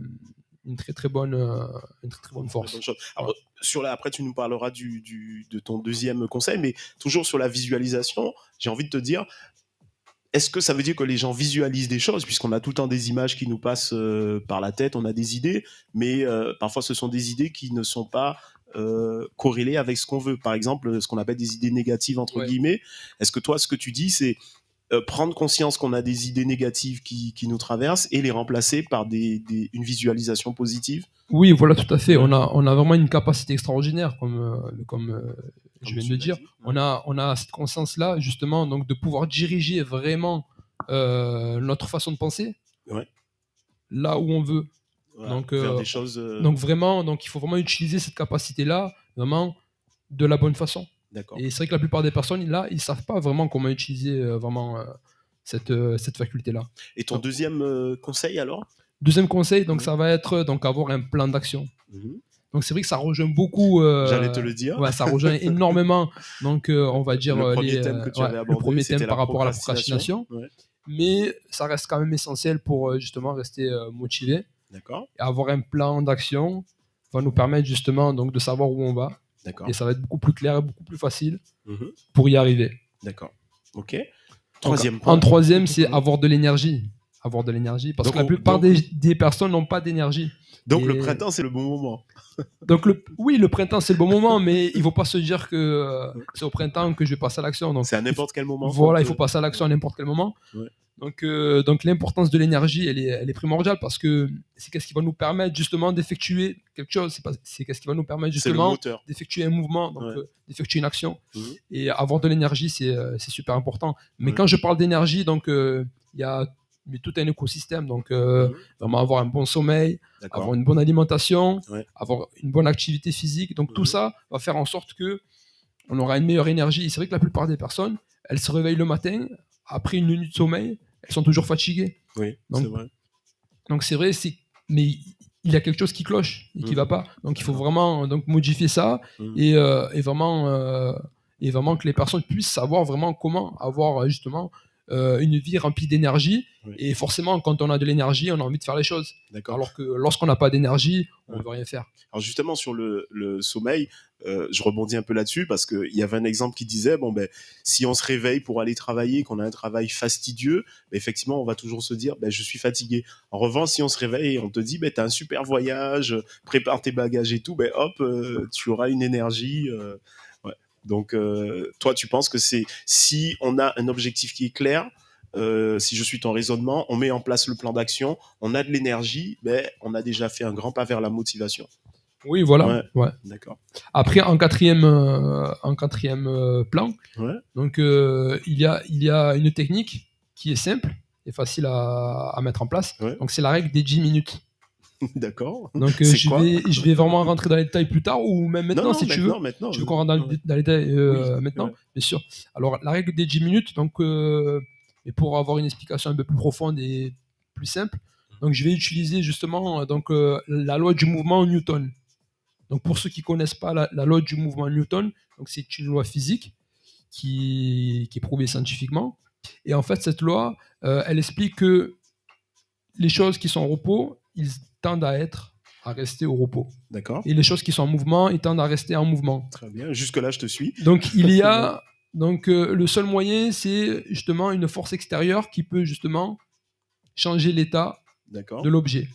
une très très bonne force. Alors, après, tu nous parleras de ton deuxième conseil, mais toujours sur la visualisation, j'ai envie de te dire, est-ce que ça veut dire que les gens visualisent des choses, puisqu'on a tout le temps des images qui nous passent par la tête, on a des idées, mais parfois ce sont des idées qui ne sont pas corrélées avec ce qu'on veut. Par exemple, ce qu'on appelle des idées négatives, entre guillemets. Est-ce que toi, ce que tu dis, c'est prendre conscience qu'on a des idées négatives qui nous traversent et les remplacer par une visualisation positive? Oui, voilà, tout à fait. On a vraiment une capacité extraordinaire, comme je viens de le dire. On a cette conscience-là, justement, donc de pouvoir diriger vraiment notre façon de penser là où on veut. Voilà, donc, faire des choses, donc il faut vraiment utiliser cette capacité-là vraiment de la bonne façon. D'accord. Et c'est vrai que la plupart des personnes, là, ils savent pas vraiment comment utiliser cette faculté-là. Et ton deuxième conseil alors? Deuxième conseil, donc ça va être avoir un plan d'action. Donc c'est vrai que ça rejoint beaucoup. J'allais te le dire. Ouais, ça rejoint énormément. Donc on va dire le premier thème que tu avais abordé, le premier thème par rapport à la procrastination. Mais ça reste quand même essentiel pour justement rester motivé. D'accord. Et avoir un plan d'action va nous permettre justement donc de savoir où on va. D'accord. Et ça va être beaucoup plus clair et beaucoup plus facile pour y arriver. D'accord. Ok. Troisième point. En troisième, c'est avoir de l'énergie. Avoir de l'énergie. Parce que la plupart des personnes n'ont pas d'énergie. Donc le printemps, c'est le bon moment. Donc oui, le printemps, c'est le bon moment, mais il ne faut pas se dire que c'est au printemps que je vais passer à l'action. Donc, c'est à n'importe quel moment. Voilà, il faut passer à l'action à n'importe quel moment. Ouais. Donc l'importance de l'énergie, elle est primordiale parce que c'est qu'est-ce qui va nous permettre justement d'effectuer quelque chose. C'est qu'est-ce qui va nous permettre justement d'effectuer un mouvement, donc d'effectuer une action. Et avoir de l'énergie, c'est super important. Mais quand je parle d'énergie, donc il y a tout un écosystème. Donc vraiment avoir un bon sommeil, avoir une bonne alimentation, avoir une bonne activité physique. Donc tout ça va faire en sorte que on aura une meilleure énergie. Et c'est vrai que la plupart des personnes, elles se réveillent le matin. Après une nuit de sommeil, elles sont toujours fatiguées. Oui, c'est vrai. Donc c'est vrai, mais il y a quelque chose qui cloche et qui ne va pas. Donc il faut vraiment modifier ça et vraiment que les personnes puissent savoir vraiment comment avoir justement une vie remplie d'énergie. Et forcément, quand on a de l'énergie, on a envie de faire les choses. D'accord. Alors que lorsqu'on n'a pas d'énergie, on ne veut rien faire. Alors justement, sur le sommeil, je rebondis un peu là-dessus parce qu'il y avait un exemple qui disait, si on se réveille pour aller travailler, qu'on a un travail fastidieux, effectivement, on va toujours se dire, je suis fatigué. En revanche, si on se réveille et on te dit, tu as un super voyage, prépare tes bagages et tout, tu auras une énergie. Donc, toi, tu penses que si on a un objectif qui est clair, si je suis ton raisonnement, on met en place le plan d'action, on a de l'énergie, on a déjà fait un grand pas vers la motivation. Oui, voilà. Ouais. D'accord. Après, en quatrième plan, donc il y a une technique qui est simple et facile à mettre en place. Donc c'est la règle des 10 minutes. D'accord. Donc je vais vraiment rentrer dans les détails plus tard ou même maintenant si tu veux. Maintenant, tu veux qu'on rentre dans les détails maintenant, bien sûr. Alors la règle des 10 minutes, donc et pour avoir une explication un peu plus profonde et plus simple, donc je vais utiliser justement la loi du mouvement Newton. Donc pour ceux qui connaissent pas la loi du mouvement Newton, donc c'est une loi physique qui est prouvée scientifiquement. Et en fait cette loi, elle explique que les choses qui sont en repos, ils tendent à rester au repos. D'accord. Et les choses qui sont en mouvement, ils tendent à rester en mouvement. Très bien. Jusque-là, je te suis. Donc, il y a... Donc, le seul moyen, c'est justement une force extérieure qui peut justement changer l'état de l'objet.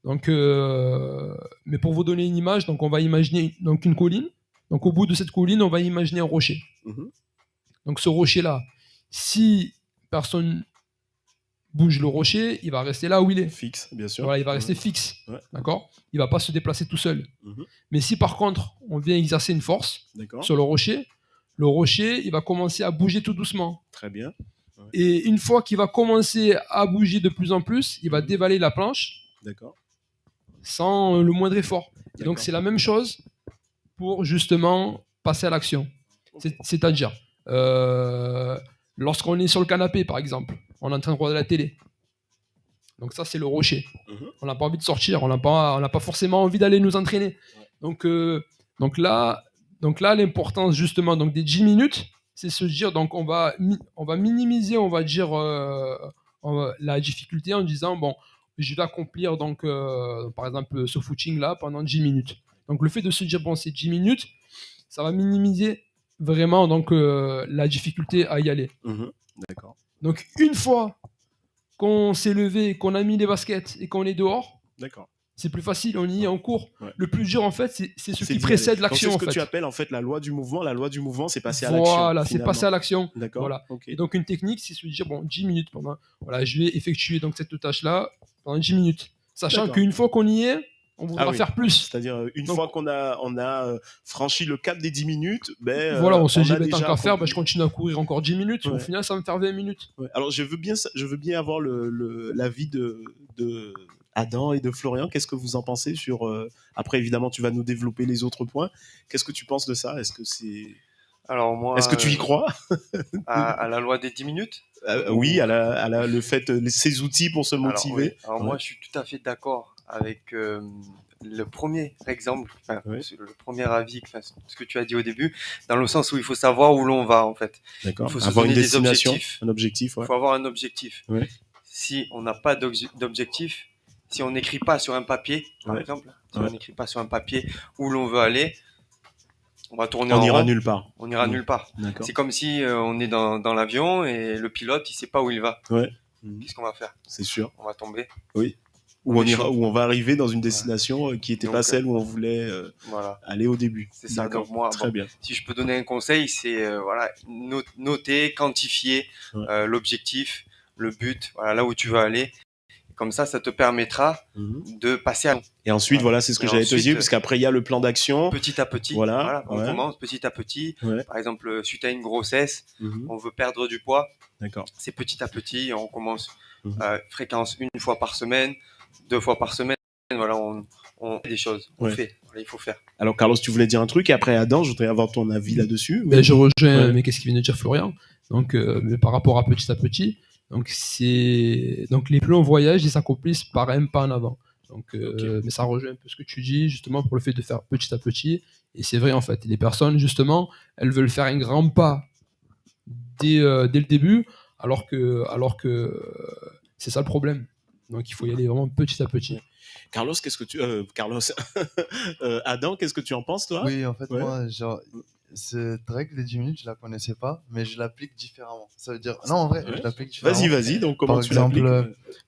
Donc, mais pour vous donner une image, donc on va imaginer donc une colline. Donc, au bout de cette colline, on va imaginer un rocher. Donc, ce rocher-là, si personne bouge le rocher, il va rester là où il est. Fixe, bien sûr. Voilà, il va rester fixe. D'accord ? Il ne va pas se déplacer tout seul. Mais si par contre, on vient exercer une force sur le rocher, il va commencer à bouger tout doucement. Très bien. Et une fois qu'il va commencer à bouger de plus en plus, il va dévaler la planche sans le moindre effort. Et donc, c'est la même chose pour justement passer à l'action. C'est-à-dire, lorsqu'on est sur le canapé, par exemple, on est en train de regarder la télé. Donc ça, c'est le rocher. On n'a pas envie de sortir, on n'a pas forcément envie d'aller nous entraîner. Donc là, l'importance justement donc, des 10 minutes, c'est se dire, donc on va minimiser, on va dire, la difficulté en disant, bon, je vais accomplir donc, par exemple ce footing là pendant 10 minutes. Donc le fait de se dire, bon, c'est 10 minutes, ça va minimiser vraiment donc, la difficulté à y aller. D'accord. Donc une fois qu'on s'est levé, qu'on a mis les baskets et qu'on est dehors, c'est plus facile, on y est en cours. Le plus dur, en fait, c'est ce qui précède l'action. C'est ce que tu appelles en fait la loi du mouvement. La loi du mouvement, c'est passer à l'action. Voilà, c'est passer à l'action. D'accord. Voilà. Et donc, une technique, c'est se dire, bon, 10 minutes pendant. Voilà, je vais effectuer donc, cette tâche-là pendant 10 minutes. Sachant qu'une fois qu'on y est, on voudra faire plus. C'est-à-dire, une fois qu'on a franchi le cap des 10 minutes, voilà, on se dit, tant qu'à faire, je continue à courir encore 10 minutes. Au final, ça va me faire 20 minutes. Alors, je veux bien avoir l'avis de Adam et de Florian. Qu'est-ce que vous en pensez sur... Après, évidemment, tu vas nous développer les autres points. Qu'est-ce que tu penses de ça ? Est-ce que c'est... Alors moi, est-ce que tu y crois à la loi des 10 minutes Oui, le fait, ces outils pour se motiver. Alors moi, je suis tout à fait d'accord avec le premier exemple, le premier avis, ce que tu as dit au début, dans le sens où il faut savoir où l'on va en fait. D'accord. Il faut se avoir donner une destination, un objectif. Il faut avoir un objectif. Si on n'a pas d'objectif, si on n'écrit pas sur un papier, par exemple, si on n'écrit pas sur un papier où l'on veut aller, on va tourner en rond. On ira nulle part. On ira nulle part. C'est comme si on est dans l'avion et le pilote, il sait pas où il va. Qu'est-ce qu'on va faire ? C'est sûr. On va tomber. Oui. Où on va arriver dans une destination qui n'était pas celle où on voulait aller au début. C'est ça. Donc moi, bien. Si je peux donner un conseil, c'est noter, quantifier l'objectif, le but, là où tu veux aller. Comme ça te permettra de passer à... Et ensuite, c'est ce que j'allais te dire, parce qu'après, il y a le plan d'action. Petit à petit. On commence petit à petit. Par exemple, suite à une grossesse, on veut perdre du poids. D'accord. C'est petit à petit. On commence fréquence 1 fois par semaine, 2 fois par semaine. Voilà, on fait des choses. On fait. Voilà, il faut faire. Alors, Carlos, tu voulais dire un truc, et après, Adam, je voudrais avoir ton avis là-dessus. Je rejoins, mais qu'est-ce qu'il vient de dire Florian ? Donc, mais par rapport à petit, donc les plus longs voyages, ils s'accomplissent par un pas en avant. Donc, mais ça rejoint un peu ce que tu dis, justement, pour le fait de faire petit à petit. Et c'est vrai, en fait. Les personnes, justement, elles veulent faire un grand pas dès le début, alors que c'est ça le problème. Donc, il faut y aller vraiment petit à petit. Carlos, Adam, qu'est-ce que tu en penses, toi ? Oui, en fait, moi, cette règle des 10 minutes, je la connaissais pas, mais je l'applique différemment. Ça veut dire... Non, en vrai, je l'applique différemment. Vas-y, donc comment tu l'appliques ?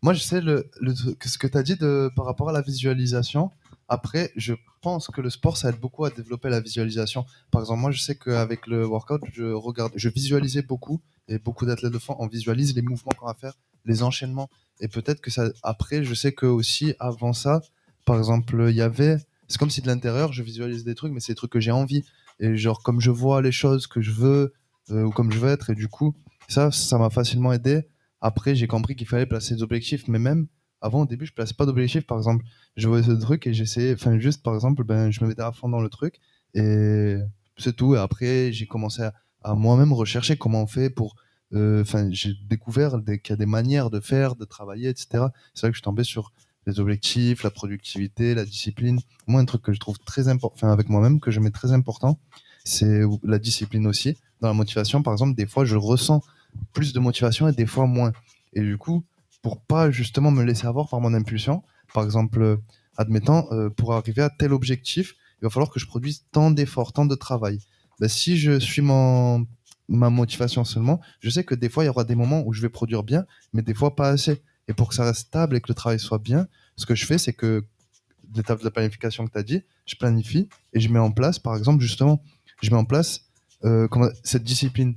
Moi, je sais ce que tu as dit par rapport à la visualisation. Après, je pense que le sport, ça aide beaucoup à développer la visualisation. Par exemple, moi, je sais qu'avec le workout, je visualisais beaucoup, et beaucoup d'athlètes le font, on visualise les mouvements qu'on va faire, les enchaînements. Et peut-être que ça... Après, je sais que aussi, avant ça, par exemple, il y avait... C'est comme si de l'intérieur, je visualise des trucs, mais c'est des trucs que j'ai envie. Et genre, comme je vois les choses que je veux, ou comme je veux être, et du coup, ça m'a facilement aidé. Après, j'ai compris qu'il fallait placer des objectifs, mais même avant, au début, je plaçais pas d'objectifs. Par exemple, je voyais ce truc et j'essayais, juste par exemple, je me mettais à fond dans le truc, et c'est tout. Et après, j'ai commencé à moi-même rechercher comment on fait pour. J'ai découvert qu'il y a des manières de faire, de travailler, etc. C'est vrai que je suis tombé sur les objectifs, la productivité, la discipline. Moi, un truc que je trouve très important, avec moi-même, que je mets très important, c'est la discipline aussi. Dans la motivation, par exemple, des fois, je ressens plus de motivation et des fois moins. Et du coup, pour pas justement me laisser avoir par mon impulsion. Par exemple, admettons, pour arriver à tel objectif, il va falloir que je produise tant d'efforts, tant de travail. Ben, si je suis ma motivation seulement, je sais que des fois, il y aura des moments où je vais produire bien, mais des fois pas assez. Et pour que ça reste stable et que le travail soit bien, ce que je fais, c'est que l'étape de la planification que tu as dit, je planifie et je mets en place, par exemple, justement, je mets en place cette discipline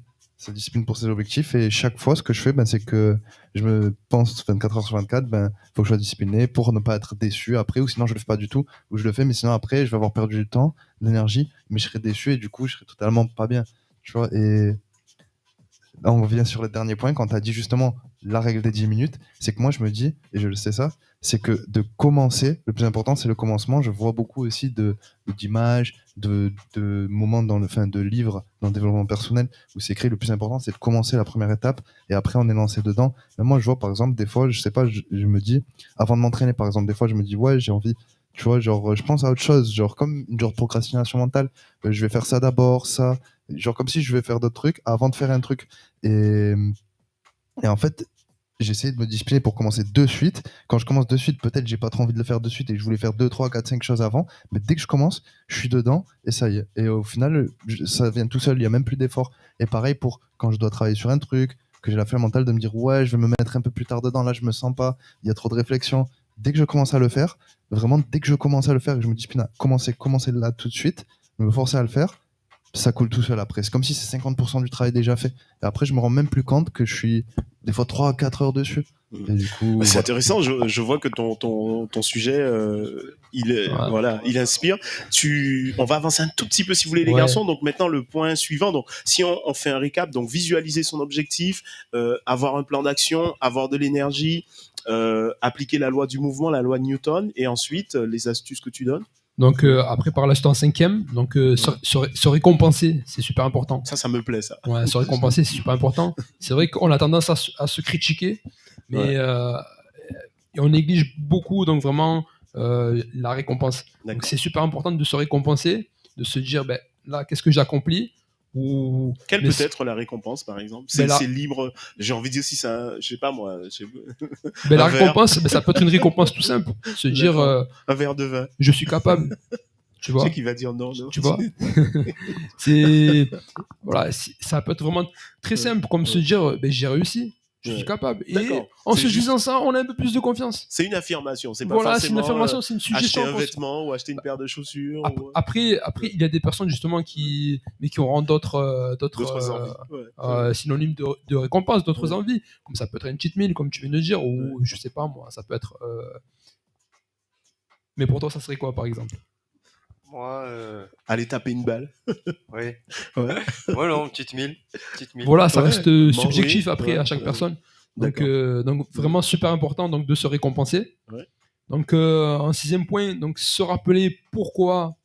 pour ces objectifs. Et chaque fois, ce que je fais, c'est que je me pense 24 heures sur 24, faut que je sois discipliné pour ne pas être déçu après, ou sinon je le fais pas du tout, ou je le fais, mais sinon après, je vais avoir perdu du temps, de l'énergie, mais je serai déçu et du coup, je serai totalement pas bien. Tu vois, et là, on revient sur le dernier point, quand tu as dit justement la règle des 10 minutes, c'est que moi, je me dis, et je le sais ça, c'est que de commencer, le plus important, c'est le commencement. Je vois beaucoup aussi d'images, de moments de livres dans le développement personnel où c'est écrit, le plus important, c'est de commencer la première étape et après, on est lancé dedans. Mais moi, je vois, par exemple, des fois, je sais pas, je me dis, avant de m'entraîner, par exemple, des fois, je me dis, ouais, j'ai envie, tu vois, genre, je pense à autre chose, genre, comme une genre de procrastination mentale. Je vais faire ça d'abord, ça, genre, comme si je vais faire d'autres trucs avant de faire un truc. Et en fait, j'essaie de me discipliner pour commencer de suite. Quand je commence de suite, peut-être j'ai pas trop envie de le faire de suite et je voulais faire 2, 3, 4, 5 choses avant. Mais dès que je commence, je suis dedans et ça y est. Et au final, ça vient tout seul, il y a même plus d'effort. Et pareil pour quand je dois travailler sur un truc, que j'ai la flemme mentale de me dire ouais, je vais me mettre un peu plus tard dedans, là je me sens pas, il y a trop de réflexion. Dès que je commence à le faire, vraiment dès que je commence à le faire et que je me discipline à commencer là tout de suite, me forcer à le faire, ça coule tout seul après. C'est comme si c'est 50% du travail déjà fait. Et après, je me rends même plus compte que je suis des fois 3 à 4 heures dessus. Et du coup, c'est intéressant. Je vois que ton sujet, il inspire. On va avancer un tout petit peu si vous voulez, les garçons. Donc maintenant, le point suivant. Donc, si on fait un récap, donc visualiser son objectif, avoir un plan d'action, avoir de l'énergie, appliquer la loi du mouvement, la loi de Newton, et ensuite les astuces que tu donnes. Donc après par là j'étais en 5e, donc se récompenser, c'est super important. Ça me plaît ça. Ouais, se récompenser, c'est super important. C'est vrai qu'on a tendance à se critiquer, mais et on néglige beaucoup donc vraiment la récompense. Donc c'est super important de se récompenser, de se dire là qu'est-ce que j'accomplis. Quelle peut être la récompense, par exemple? C'est libre. J'ai envie de dire si ça, je sais pas moi. La récompense, ça peut être une récompense tout simple. Se dire un verre de vin. Je suis capable. Tu vois? Tu sais qu'il va dire non. Tu vois? Voilà, ça peut être vraiment très simple, comme se dire j'ai réussi. Je suis capable. Et en se disant ça, on a un peu plus de confiance. C'est une affirmation. C'est pas forcément c'est une affirmation, c'est une suggestion. Acheter un vêtement ou acheter une paire de chaussures. Après, il y a des personnes justement qui auront d'autres synonymes de récompense, d'autres envies. Comme ça peut être une cheat meal, comme tu viens de dire, ou je sais pas moi, ça peut être. Mais pour toi, ça serait quoi, par exemple? Moi, aller taper une balle. Oui. Moi non, petite mille. Voilà, ça reste subjectif après à chaque personne. Donc vraiment super important donc de se récompenser. Donc en 6e point, donc se rappeler pourquoi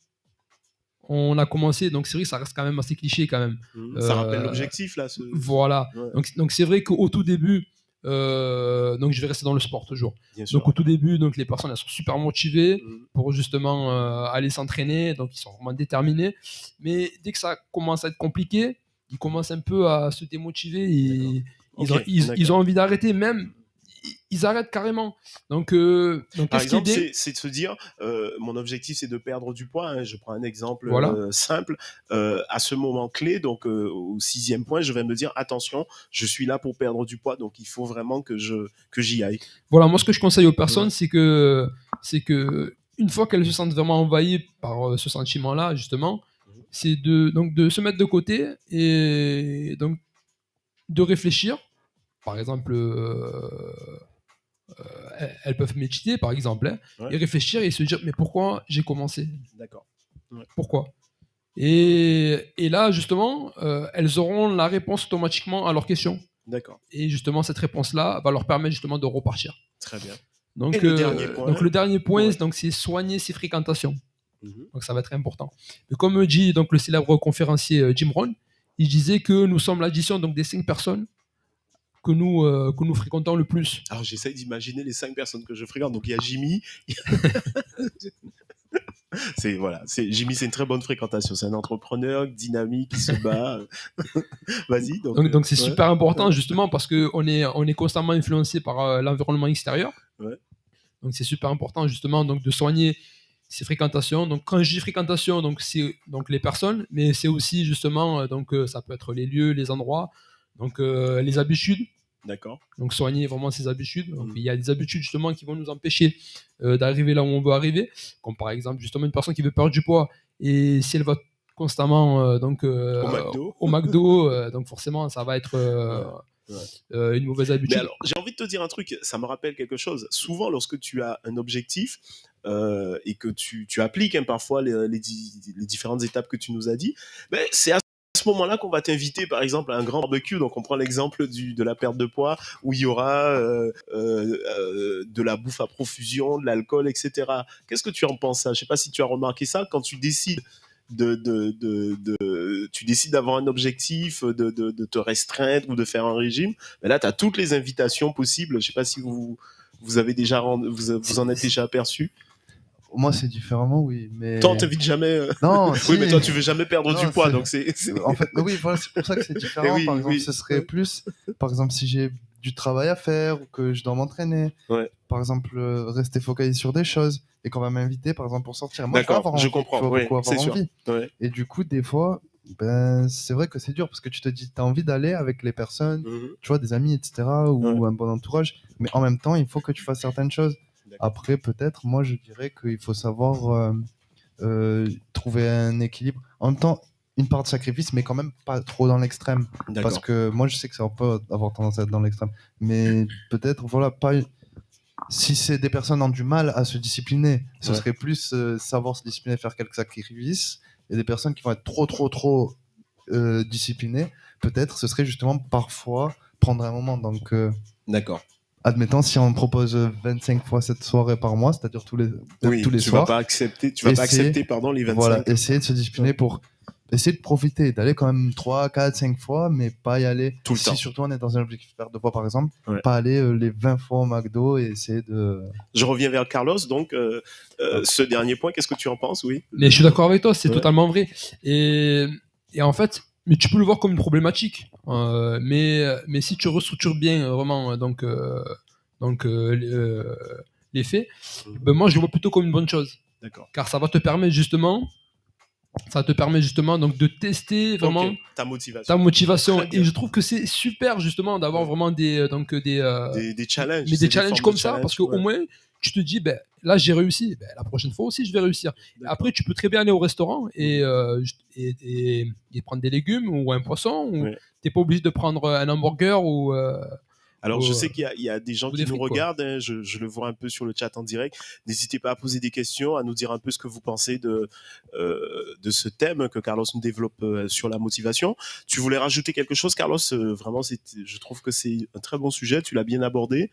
on a commencé. Donc c'est vrai que ça reste quand même assez cliché quand même. Ça rappelle l'objectif là. Voilà. Donc c'est vrai qu'au tout début. Donc je vais rester dans le sport toujours. Donc au tout début, donc les personnes elles sont super motivées pour justement aller s'entraîner, donc ils sont vraiment déterminés. Mais dès que ça commence à être compliqué, ils commencent un peu à se démotiver et ils ont envie d'arrêter, même ils arrêtent carrément. Donc par exemple, c'est de se dire mon objectif c'est de perdre du poids. Hein. Je prends un exemple simple. À ce moment clé, donc au 6e point, je vais me dire attention, je suis là pour perdre du poids, donc il faut vraiment que j'y aille. Voilà, moi ce que je conseille aux personnes, c'est que une fois qu'elles se sentent vraiment envahies par ce sentiment-là, justement, c'est de se mettre de côté et donc de réfléchir. Par exemple, elles peuvent méditer, par exemple, et réfléchir et se dire mais pourquoi j'ai commencé ? D'accord. Pourquoi ? Et là, justement, elles auront la réponse automatiquement à leurs questions. D'accord. Et justement, cette réponse-là va leur permettre justement de repartir. Très bien. Donc, le dernier point, c'est soigner ses fréquentations. Donc, ça va être important. Et comme dit donc, le célèbre conférencier Jim Rohn, il disait que nous sommes l'addition donc, des 5 personnes que nous fréquentons le plus. Alors j'essaye d'imaginer les 5 personnes que je fréquente. Donc il y a Jimmy. Jimmy, c'est une très bonne fréquentation. C'est un entrepreneur dynamique qui se bat. Vas-y. Donc c'est super important justement parce que on est constamment influencé par l'environnement extérieur. Ouais. Donc c'est super important justement donc de soigner ces fréquentations. Donc quand je dis fréquentation, donc c'est donc les personnes, mais c'est aussi justement donc ça peut être les lieux, les endroits, donc les habitudes. D'accord. Donc soigner vraiment ces habitudes. Donc, il y a des habitudes justement qui vont nous empêcher d'arriver là où on veut arriver, comme par exemple justement une personne qui veut perdre du poids et si elle va constamment au McDo, donc forcément ça va être une mauvaise habitude. Mais alors, j'ai envie de te dire un truc, ça me rappelle quelque chose. Souvent, lorsque tu as un objectif et que tu appliques parfois les différentes étapes que tu nous as dit, c'est à ce moment-là qu'on va t'inviter par exemple à un grand barbecue. Donc on prend l'exemple de la perte de poids où il y aura de la bouffe à profusion, de l'alcool, etc. Qu'est-ce que tu en penses ça? Je sais pas si tu as remarqué ça quand tu décides tu décides d'avoir un objectif, de te restreindre ou de faire un régime. Mais là tu as toutes les invitations possibles. Je sais pas si vous avez déjà vous en êtes déjà aperçu. Moi, c'est différemment, oui. Mais... Toi, on t'invite jamais. Non, oui, mais toi, tu veux jamais perdre du poids, donc c'est. En fait, oui, voilà, c'est pour ça que c'est différent. Par exemple, ce serait plus, par exemple, si j'ai du travail à faire ou que je dois m'entraîner. Ouais. Par exemple, rester focalisé sur des choses et qu'on va m'inviter, par exemple, pour sortir. Moi, d'accord, je comprends. Il faut beaucoup avoir envie. Ouais. Et du coup, des fois, c'est vrai que c'est dur parce que tu te dis, tu as envie d'aller avec les personnes, tu vois, des amis, etc., ou un bon entourage, mais en même temps, il faut que tu fasses certaines choses. Après, peut-être, moi, je dirais qu'il faut savoir trouver un équilibre. En même temps, une part de sacrifice, mais quand même pas trop dans l'extrême. Parce que moi, je sais que ça peut avoir tendance à être dans l'extrême. Mais peut-être, voilà, pas... Si c'est des personnes qui ont du mal à se discipliner, ce serait plus savoir se discipliner, faire quelques sacrifices. Et des personnes qui vont être trop disciplinées, peut-être, ce serait justement parfois prendre un moment. Donc, d'accord. Admettons, si on propose 25 fois cette soirée par mois, c'est-à-dire tous les tu soirs. Vas pas accepter les 25. Voilà, essayer de se discipliner pour essayer de profiter, d'aller quand même 3, 4, 5 fois, mais pas y aller. Tout le temps. Si surtout on est dans un objectif de perte de poids, par exemple, pas aller les 20 fois au McDo et essayer de... Je reviens vers Carlos, donc ce dernier point, qu'est-ce que tu en penses? Oui. Mais je suis d'accord avec toi, c'est totalement vrai. Et en fait... Mais tu peux le voir comme une problématique. Mais si tu restructures bien vraiment les faits, moi je le vois plutôt comme une bonne chose. D'accord. Car ça va te permettre justement donc de tester vraiment ta motivation. Et je trouve que c'est super justement d'avoir vraiment des challenges. Mais des challenges comme ça, parce qu'au moins tu te dis, là j'ai réussi, la prochaine fois aussi je vais réussir. Après tu peux très bien aller au restaurant et prendre des légumes ou un poisson, ou t'es pas obligé de prendre un hamburger ou... Alors, je sais qu'il y a des gens qui nous regardent, hein, je le vois un peu sur le chat en direct. N'hésitez pas à poser des questions, à nous dire un peu ce que vous pensez de ce thème que Carlos nous développe sur la motivation. Tu voulais rajouter quelque chose, Carlos? Vraiment, je trouve que c'est un très bon sujet, tu l'as bien abordé.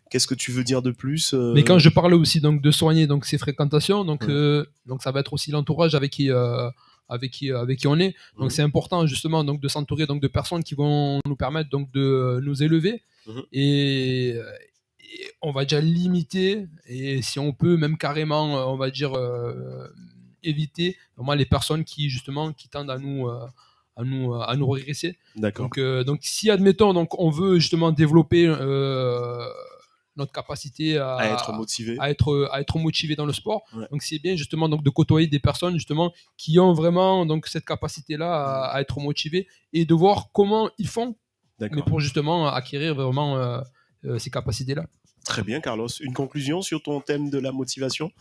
Qu'est-ce que tu veux dire de plus? Mais quand je parle aussi donc, de soigner donc, ces fréquentations, donc ça va être aussi l'entourage avec qui on est. Donc c'est important justement donc, de s'entourer donc, de personnes qui vont nous permettre donc, de nous élever. Et on va déjà limiter, et si on peut même carrément, on va dire, éviter vraiment les personnes qui justement qui tendent à nous régresser. D'accord. Donc si admettons donc on veut justement développer notre capacité à être motivé, à être motivé dans le sport. Donc c'est bien justement donc de côtoyer des personnes justement qui ont vraiment donc cette capacité là à être motivés et de voir comment ils font, mais pour justement acquérir vraiment ces capacités là. Très bien, Carlos. Une conclusion sur ton thème de la motivation?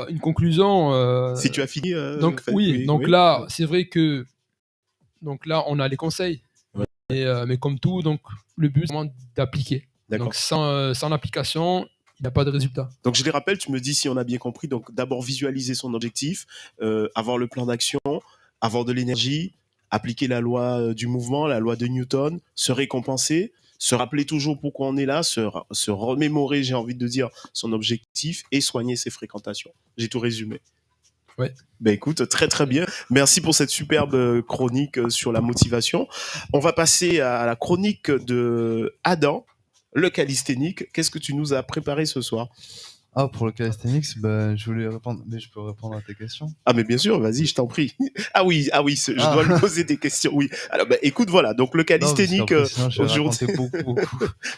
Une conclusion. Si tu as fini. Donc oui. Là, c'est vrai que donc là on a les conseils, mais comme tout, donc le but c'est vraiment d'appliquer. Donc sans l'application, il n'y a pas de résultat. Donc je les rappelle, tu me dis si on a bien compris. Donc d'abord visualiser son objectif, avoir le plan d'action, avoir de l'énergie, appliquer la loi du mouvement, la loi de Newton, se récompenser, se rappeler toujours pourquoi on est là, se remémorer, j'ai envie de dire, son objectif et soigner ses fréquentations. J'ai tout résumé. Ouais. Écoute, très très bien. Merci pour cette superbe chronique sur la motivation. On va passer à la chronique de Adam, le calisthénique. Qu'est-ce que tu nous as préparé ce soir? Ah, pour le calisthenics, je voulais répondre, mais je peux répondre à tes questions. Ah, mais bien sûr, vas-y, je t'en prie. Ah oui, je dois lui poser des questions. Oui. Alors, écoute, voilà. Donc, le calisthénique aujourd'hui. Beaucoup.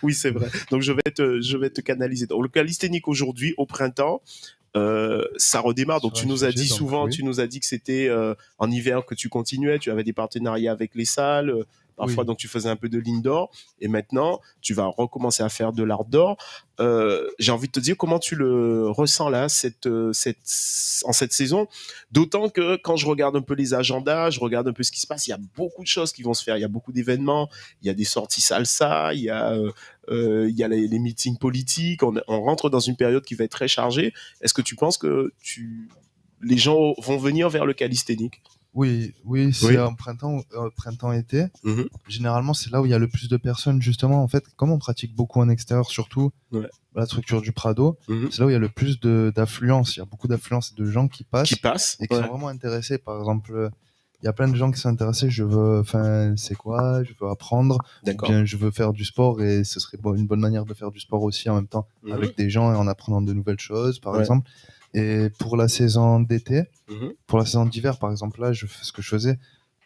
Oui, c'est vrai. Donc, je vais te canaliser. Donc, le calisthénique aujourd'hui, au printemps, ça redémarre. Donc, tu nous as dit souvent, tu nous as dit que c'était en hiver que tu continuais. Tu avais des partenariats avec les salles. Parfois, donc, tu faisais un peu de l'indoor. Et maintenant, tu vas recommencer à faire de l'outdoor. J'ai envie de te dire comment tu le ressens là, en cette saison. D'autant que quand je regarde un peu les agendas, je regarde un peu ce qui se passe, il y a beaucoup de choses qui vont se faire. Il y a beaucoup d'événements. Il y a des sorties salsa. Il y a les meetings politiques. On rentre dans une période qui va être très chargée. Est-ce que tu penses que les gens vont venir vers le calisthénique? Oui, c'est en printemps-été. Généralement, c'est là où il y a le plus de personnes, justement. En fait, comme on pratique beaucoup en extérieur, surtout la structure du Prado, c'est là où il y a le plus d'affluence. Il y a beaucoup d'affluence de gens qui passent et qui sont vraiment intéressés. Par exemple, il y a plein de gens qui sont intéressés. C'est quoi? Je veux apprendre. Ou bien je veux faire du sport et ce serait une bonne manière de faire du sport aussi en même temps avec des gens et en apprenant de nouvelles choses, par exemple. Et pour la saison d'été, pour la saison d'hiver, par exemple, là, ce que je faisais,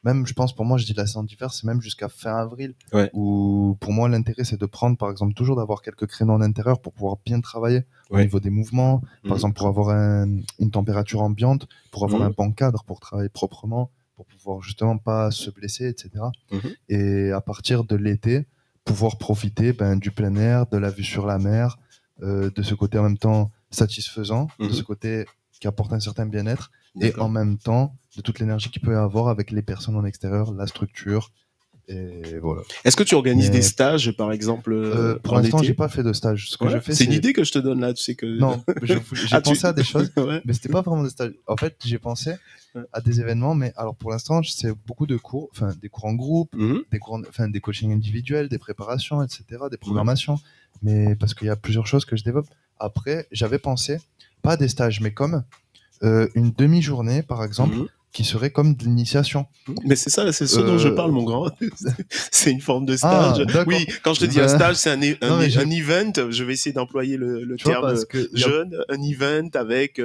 même, je pense, pour moi, je dis la saison d'hiver, c'est même jusqu'à fin avril, où pour moi, l'intérêt, c'est de prendre, par exemple, toujours d'avoir quelques créneaux en intérieur pour pouvoir bien travailler au niveau des mouvements, par exemple, pour avoir une température ambiante, pour avoir un bon cadre, pour travailler proprement, pour pouvoir justement pas se blesser, etc. Et à partir de l'été, pouvoir profiter du plein air, de la vue sur la mer, de ce côté en même temps satisfaisant, de ce côté qui apporte un certain bien-être, et en même temps de toute l'énergie qu'il peut y avoir avec les personnes en extérieur, la structure, et voilà. Est-ce que tu organises des stages, par exemple pour l'instant, j'ai pas fait de stage. Ce que je fais, c'est une idée que je te donne là, tu sais que. Non, j'ai pensé à des choses, mais c'était pas vraiment des stages. En fait, j'ai pensé à des événements, mais alors pour l'instant, c'est beaucoup de cours, des cours en groupe, des coachings individuels, des préparations, etc., des programmations. Mais parce qu'il y a plusieurs choses que je développe. Après, j'avais pensé, pas des stages, mais comme une demi-journée, par exemple, qui serait comme de l'initiation. Mais c'est ça, c'est ce dont je parle, mon grand. C'est une forme de stage. Oui, quand je te dis un stage, c'est un event. Je vais essayer d'employer le terme jeune. Un event avec,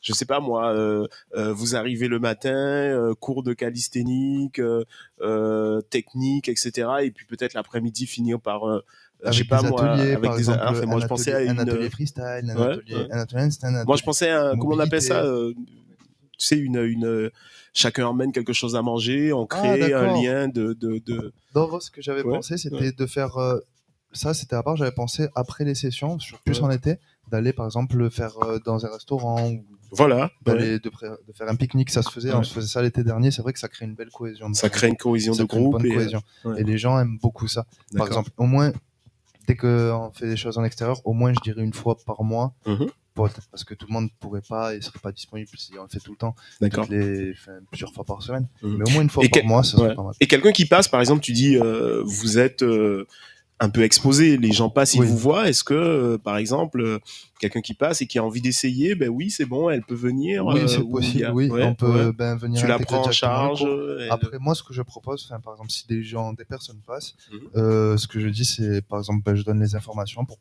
je sais pas moi, vous arrivez le matin, cours de calisthénique, technique, etc. Et puis peut-être l'après-midi finir par avec des ateliers, par exemple, moi je pensais à un atelier freestyle, un atelier handstand. Moi je pensais à comment on appelle ça, tu sais, chacun emmène quelque chose à manger, on crée un lien de. Non, ce que j'avais pensé, c'était de faire ça, c'était à part. J'avais pensé après les sessions, plus en été, d'aller par exemple le faire dans un restaurant ou de faire un pique-nique. Ça se faisait, on se faisait ça l'été dernier. C'est vrai que ça crée une belle cohésion. Ça crée une cohésion de groupe. Et les gens aiment beaucoup ça. Par exemple, au moins, dès qu'on fait des choses en extérieur, au moins je dirais une fois par mois. Parce que tout le monde ne pourrait pas et serait pas disponible si on le fait tout le temps, plusieurs fois par semaine. Mais au moins une fois par mois, ça serait pas mal. Et quelqu'un qui passe, par exemple, tu dis, vous êtes un peu exposé, les gens passent, ils vous voient. Est-ce que, par exemple, quelqu'un qui passe et qui a envie d'essayer, oui, c'est bon, elle peut venir. Oui, c'est possible. On peut venir. Tu la prends en charge. Après, moi, ce que je propose, par exemple, si des personnes passent, ce que je dis, c'est, par exemple, je donne les informations pour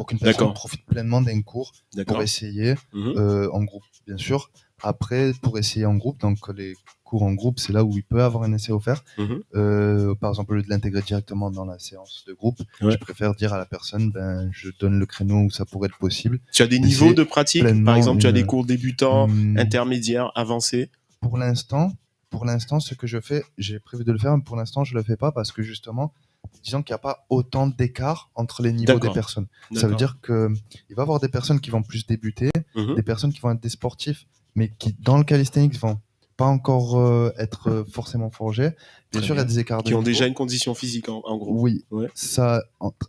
qu'une personne profite pleinement d'un cours, pour essayer en groupe, bien sûr. Après, pour essayer en groupe, donc les cours en groupe, c'est là où il peut avoir un essai offert. Par exemple, au lieu de l'intégrer directement dans la séance de groupe, je préfère dire à la personne, je donne le créneau où ça pourrait être possible. Tu as des niveaux de pratique, par exemple, tu as des cours débutants, intermédiaires, avancés. Pour l'instant, ce que je fais, j'ai prévu de le faire, mais pour l'instant, je le fais pas parce que justement, disons qu'il n'y a pas autant d'écart entre les niveaux des personnes. Ça veut dire qu'il va y avoir des personnes qui vont plus débuter, des personnes qui vont être des sportifs, mais qui, dans le calisthenics, vont pas encore être forcément forgés. Bien sûr, il y a des écarts qui ont déjà une condition physique, en gros. Oui, ça,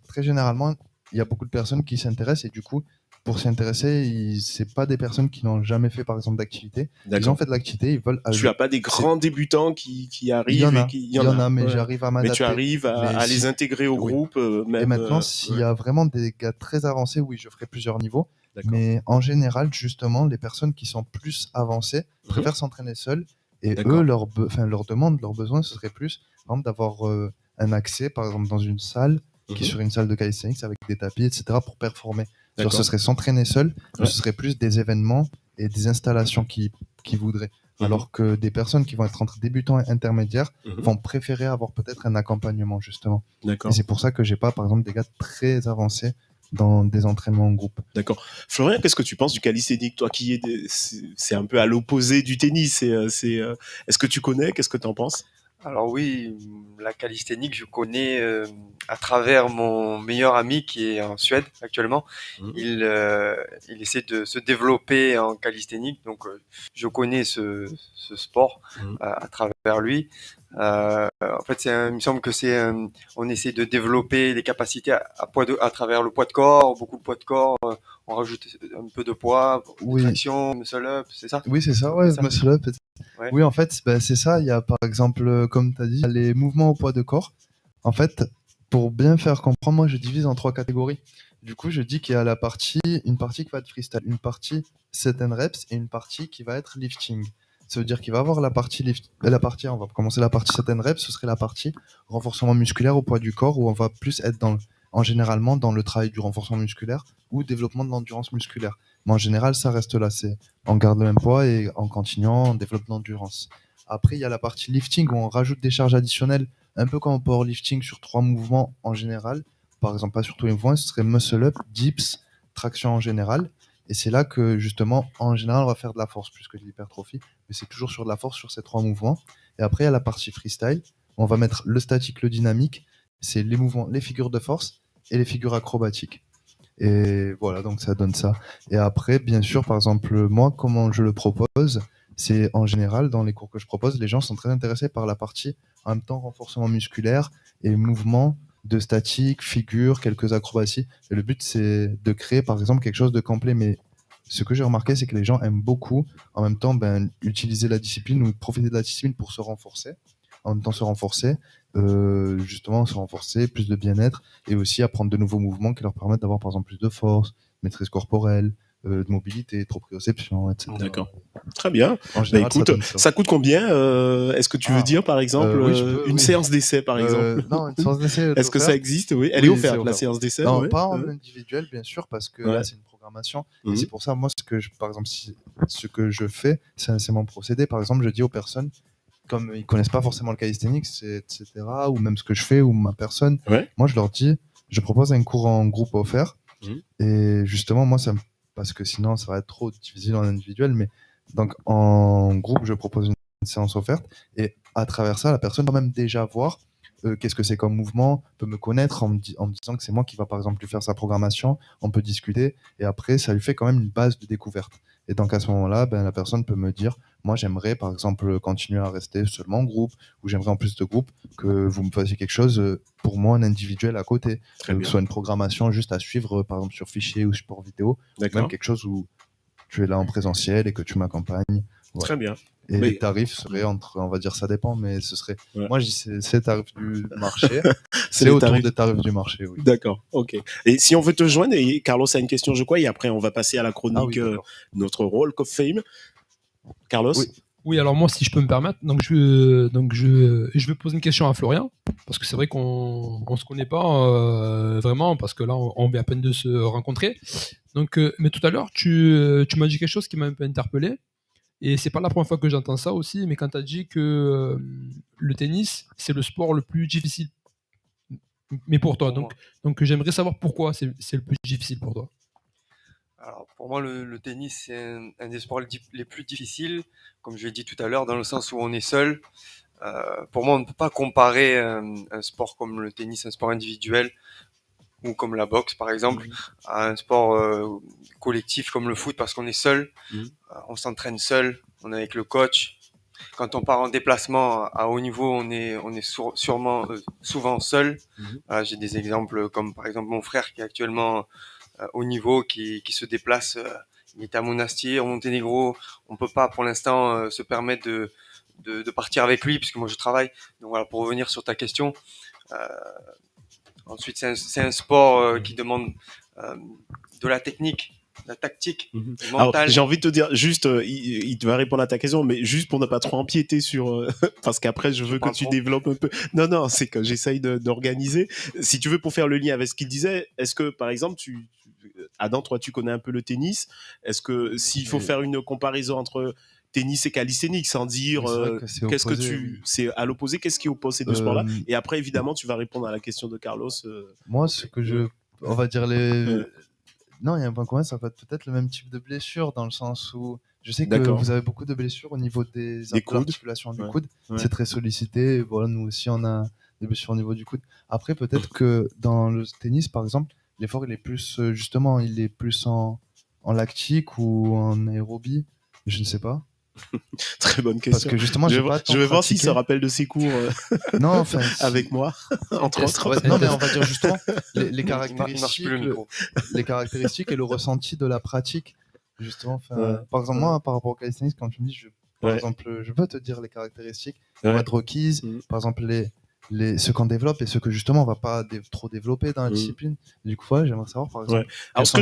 très généralement, il y a beaucoup de personnes qui s'intéressent et du coup, pour s'y intéresser, c'est pas des personnes qui n'ont jamais fait, par exemple, d'activité. Ils ont fait de l'activité, ils veulent. Tu n'as pas des grands débutants qui arrivent. Il y en a, mais j'arrive à m'adapter. Mais tu arrives à les intégrer au groupe. Même, et maintenant, s'il y a vraiment des gars très avancés, oui, je ferai plusieurs niveaux. Mais en général, justement, les personnes qui sont plus avancées préfèrent s'entraîner seules. Et eux, leur demande, leur besoin, ce serait plus, par exemple, d'avoir un accès, par exemple, dans une salle, qui serait une salle de calisthenics avec des tapis, etc., pour performer. Genre, ce serait s'entraîner seul, mais ce serait plus des événements et des installations qui voudraient. Alors que des personnes qui vont être entre débutants et intermédiaires vont préférer avoir peut-être un accompagnement, justement. Et c'est pour ça que j'ai pas, par exemple, des gars très avancés dans des entraînements en groupe. D'accord. Florian, qu'est-ce que tu penses du calisthénique, toi qui c'est un peu à l'opposé du tennis, est-ce que tu connais, qu'est-ce que tu en penses? Alors oui, la calisthénique, je connais à travers mon meilleur ami qui est en Suède actuellement. Il essaie de se développer en calisthénique, donc je connais ce sport à travers lui. En fait, il me semble que on essaie de développer les capacités à travers le poids de corps, beaucoup de poids de corps. On rajoute un peu de poids, traction, muscle up, c'est ça? Oui, c'est ça, ouais, muscle up. Ouais. Oui, en fait, c'est ça. Il y a par exemple, comme tu as dit, les mouvements au poids de corps. En fait, pour bien faire comprendre, moi je divise en 3 catégories. Du coup, je dis qu'il y a une partie qui va être freestyle, une partie set and reps et une partie qui va être lifting. Ça veut dire qu'il va avoir on va commencer la partie set and reps, ce serait la partie renforcement musculaire au poids du corps où on va plus être généralement dans le travail du renforcement musculaire ou développement de l'endurance musculaire. Mais en général, ça reste là. On garde le même poids et en continuant, on développe l'endurance. Après, il y a la partie lifting où on rajoute des charges additionnelles, un peu comme en powerlifting sur 3 mouvements en général. Par exemple, pas sur tous les mouvements, ce serait muscle up, dips, traction en général. Et c'est là que, justement, en général, on va faire de la force plus que de l'hypertrophie. Mais c'est toujours sur de la force sur ces 3 mouvements. Et après, il y a la partie freestyle. On va mettre le statique, le dynamique. C'est les mouvements, les figures de force et les figures acrobatiques. Et voilà, donc ça donne ça. Et après, bien sûr, par exemple, moi, comment je le propose, c'est en général, dans les cours que je propose, les gens sont très intéressés par la partie, en même temps, renforcement musculaire et mouvement de statique, figure, quelques acrobaties. Et le but, c'est de créer, par exemple, quelque chose de complet. Mais ce que j'ai remarqué, c'est que les gens aiment beaucoup, en même temps, utiliser la discipline ou profiter de la discipline pour se renforcer. En même temps, justement se renforcer, plus de bien-être et aussi apprendre de nouveaux mouvements qui leur permettent d'avoir par exemple plus de force, maîtrise corporelle, de mobilité, proprioception, etc. D'accord. Très bien. En général, écoute, ça coûte combien Est-ce que tu veux dire par exemple une séance d'essai par exemple? Non, une séance d'essai. Est-ce que ça existe? Oui, elle est offerte la séance d'essai. Non, pas en individuel bien sûr parce que là c'est une programmation. Et c'est pour ça moi par exemple ce que je fais, c'est mon procédé. Par exemple, je dis aux personnes comme ils connaissent pas forcément le calisthenics, etc., ou même ce que je fais ou ma personne, moi je leur dis, je propose un cours en groupe offert. Et justement, moi, parce que sinon ça va être trop difficile en individuel, mais donc en groupe, je propose une séance offerte. Et à travers ça, la personne va même déjà voir qu'est-ce que c'est comme mouvement, peut me connaître en me disant que c'est moi qui va par exemple lui faire sa programmation, on peut discuter, et après ça lui fait quand même une base de découverte. Et donc à ce moment-là, la personne peut me dire, moi j'aimerais par exemple continuer à rester seulement en groupe, ou j'aimerais en plus de groupe que vous me fassiez quelque chose pour moi en individuel à côté, que ce soit une programmation juste à suivre par exemple sur fichier ou support vidéo, même quelque chose où tu es là en présentiel et que tu m'accompagnes. Ouais. Très bien. Et les tarifs seraient on va dire ça dépend, mais ce serait, moi je dis c'est les tarifs du marché, c'est autour des tarifs du marché, oui. D'accord, ok. Et si on veut te joindre, et Carlos a une question je crois, et après on va passer à la chronique, notre Walk of Fame. Carlos? Oui, alors moi, si je peux me permettre, je vais poser une question à Florian, parce que c'est vrai qu'on ne se connaît pas vraiment, parce que là, on vient à peine de se rencontrer. Donc, mais tout à l'heure, tu m'as dit quelque chose qui m'a un peu interpellé, et c'est pas la première fois que j'entends ça aussi, mais quand tu as dit que le tennis, c'est le sport le plus difficile, mais pour toi. Donc j'aimerais savoir pourquoi c'est le plus difficile pour toi. Alors pour moi, le tennis, c'est un des sports les plus difficiles, comme je l'ai dit tout à l'heure, dans le sens où on est seul. Pour moi, on ne peut pas comparer un sport comme le tennis, un sport individuel, ou comme la boxe par exemple, à un sport collectif comme le foot, parce qu'on est seul, on s'entraîne seul, on est avec le coach. Quand on part en déplacement à haut niveau, on est souvent seul. J'ai des exemples comme par exemple mon frère qui est actuellement haut niveau, qui se déplace, il est à Monastir, au Monténégro. On peut pas pour l'instant se permettre de partir avec lui puisque moi je travaille. Donc voilà, pour revenir sur ta question. Ensuite, c'est un sport qui demande de la technique, la tactique, du mental. Alors, j'ai envie de te dire, juste, il va répondre à ta question, mais juste pour ne pas trop empiéter sur... parce qu'après, je veux que tu développes un peu... Non, c'est que j'essaye d'organiser. Si tu veux, pour faire le lien avec ce qu'il disait, est-ce que, par exemple, Adam, toi, tu connais un peu le tennis. Est-ce que s'il faut faire une comparaison entre tennis et calisthénique, sans dire qu'est-ce que tu... C'est à l'opposé, qu'est-ce qui oppose ces deux sports-là? Et après, évidemment, tu vas répondre à la question de Carlos. Moi, on va dire Non, il y a un point commun, ça va être peut-être le même type de blessure, dans le sens où je sais que vous avez beaucoup de blessures au niveau des articulations du coude. C'est très sollicité. Voilà, nous aussi, on a des blessures au niveau du coude. Après, peut-être que dans le tennis, par exemple, l'effort, il est plus, justement, il est plus en lactique ou en aérobie. Je ne sais pas. Très bonne question. Parce que justement, je vais voir s'il se rappelle de ses cours non, enfin, avec moi, entre autres. Non, mais on va dire justement les caractéristiques, les caractéristiques et le ressenti de la pratique. Justement, par exemple, moi, par rapport au calisthenics, quand tu me dis, par exemple, je peux te dire les caractéristiques, on va être requises, par exemple, ce qu'on développe et ce que justement on va pas trop développer dans la discipline. Du coup, j'aimerais savoir par exemple. Alors ce que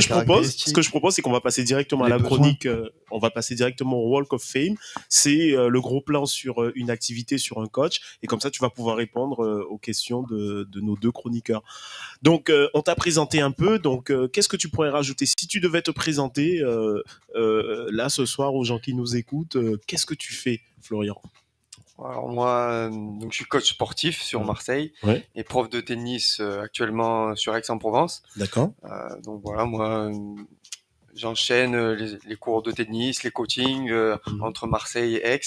je propose, c'est qu'on va passer directement à la chronique. On va passer directement au Walk of Fame. C'est le gros plan sur une activité, sur un coach, et comme ça tu vas pouvoir répondre aux questions de nos deux chroniqueurs. Donc on t'a présenté un peu. Donc qu'est-ce que tu pourrais rajouter si tu devais te présenter là ce soir aux gens qui nous écoutent? Qu'est-ce que tu fais, Florian? Alors moi, donc je suis coach sportif sur Marseille et prof de tennis actuellement sur Aix-en-Provence. D'accord. Donc voilà, moi j'enchaîne les cours de tennis, les coachings entre Marseille et Aix.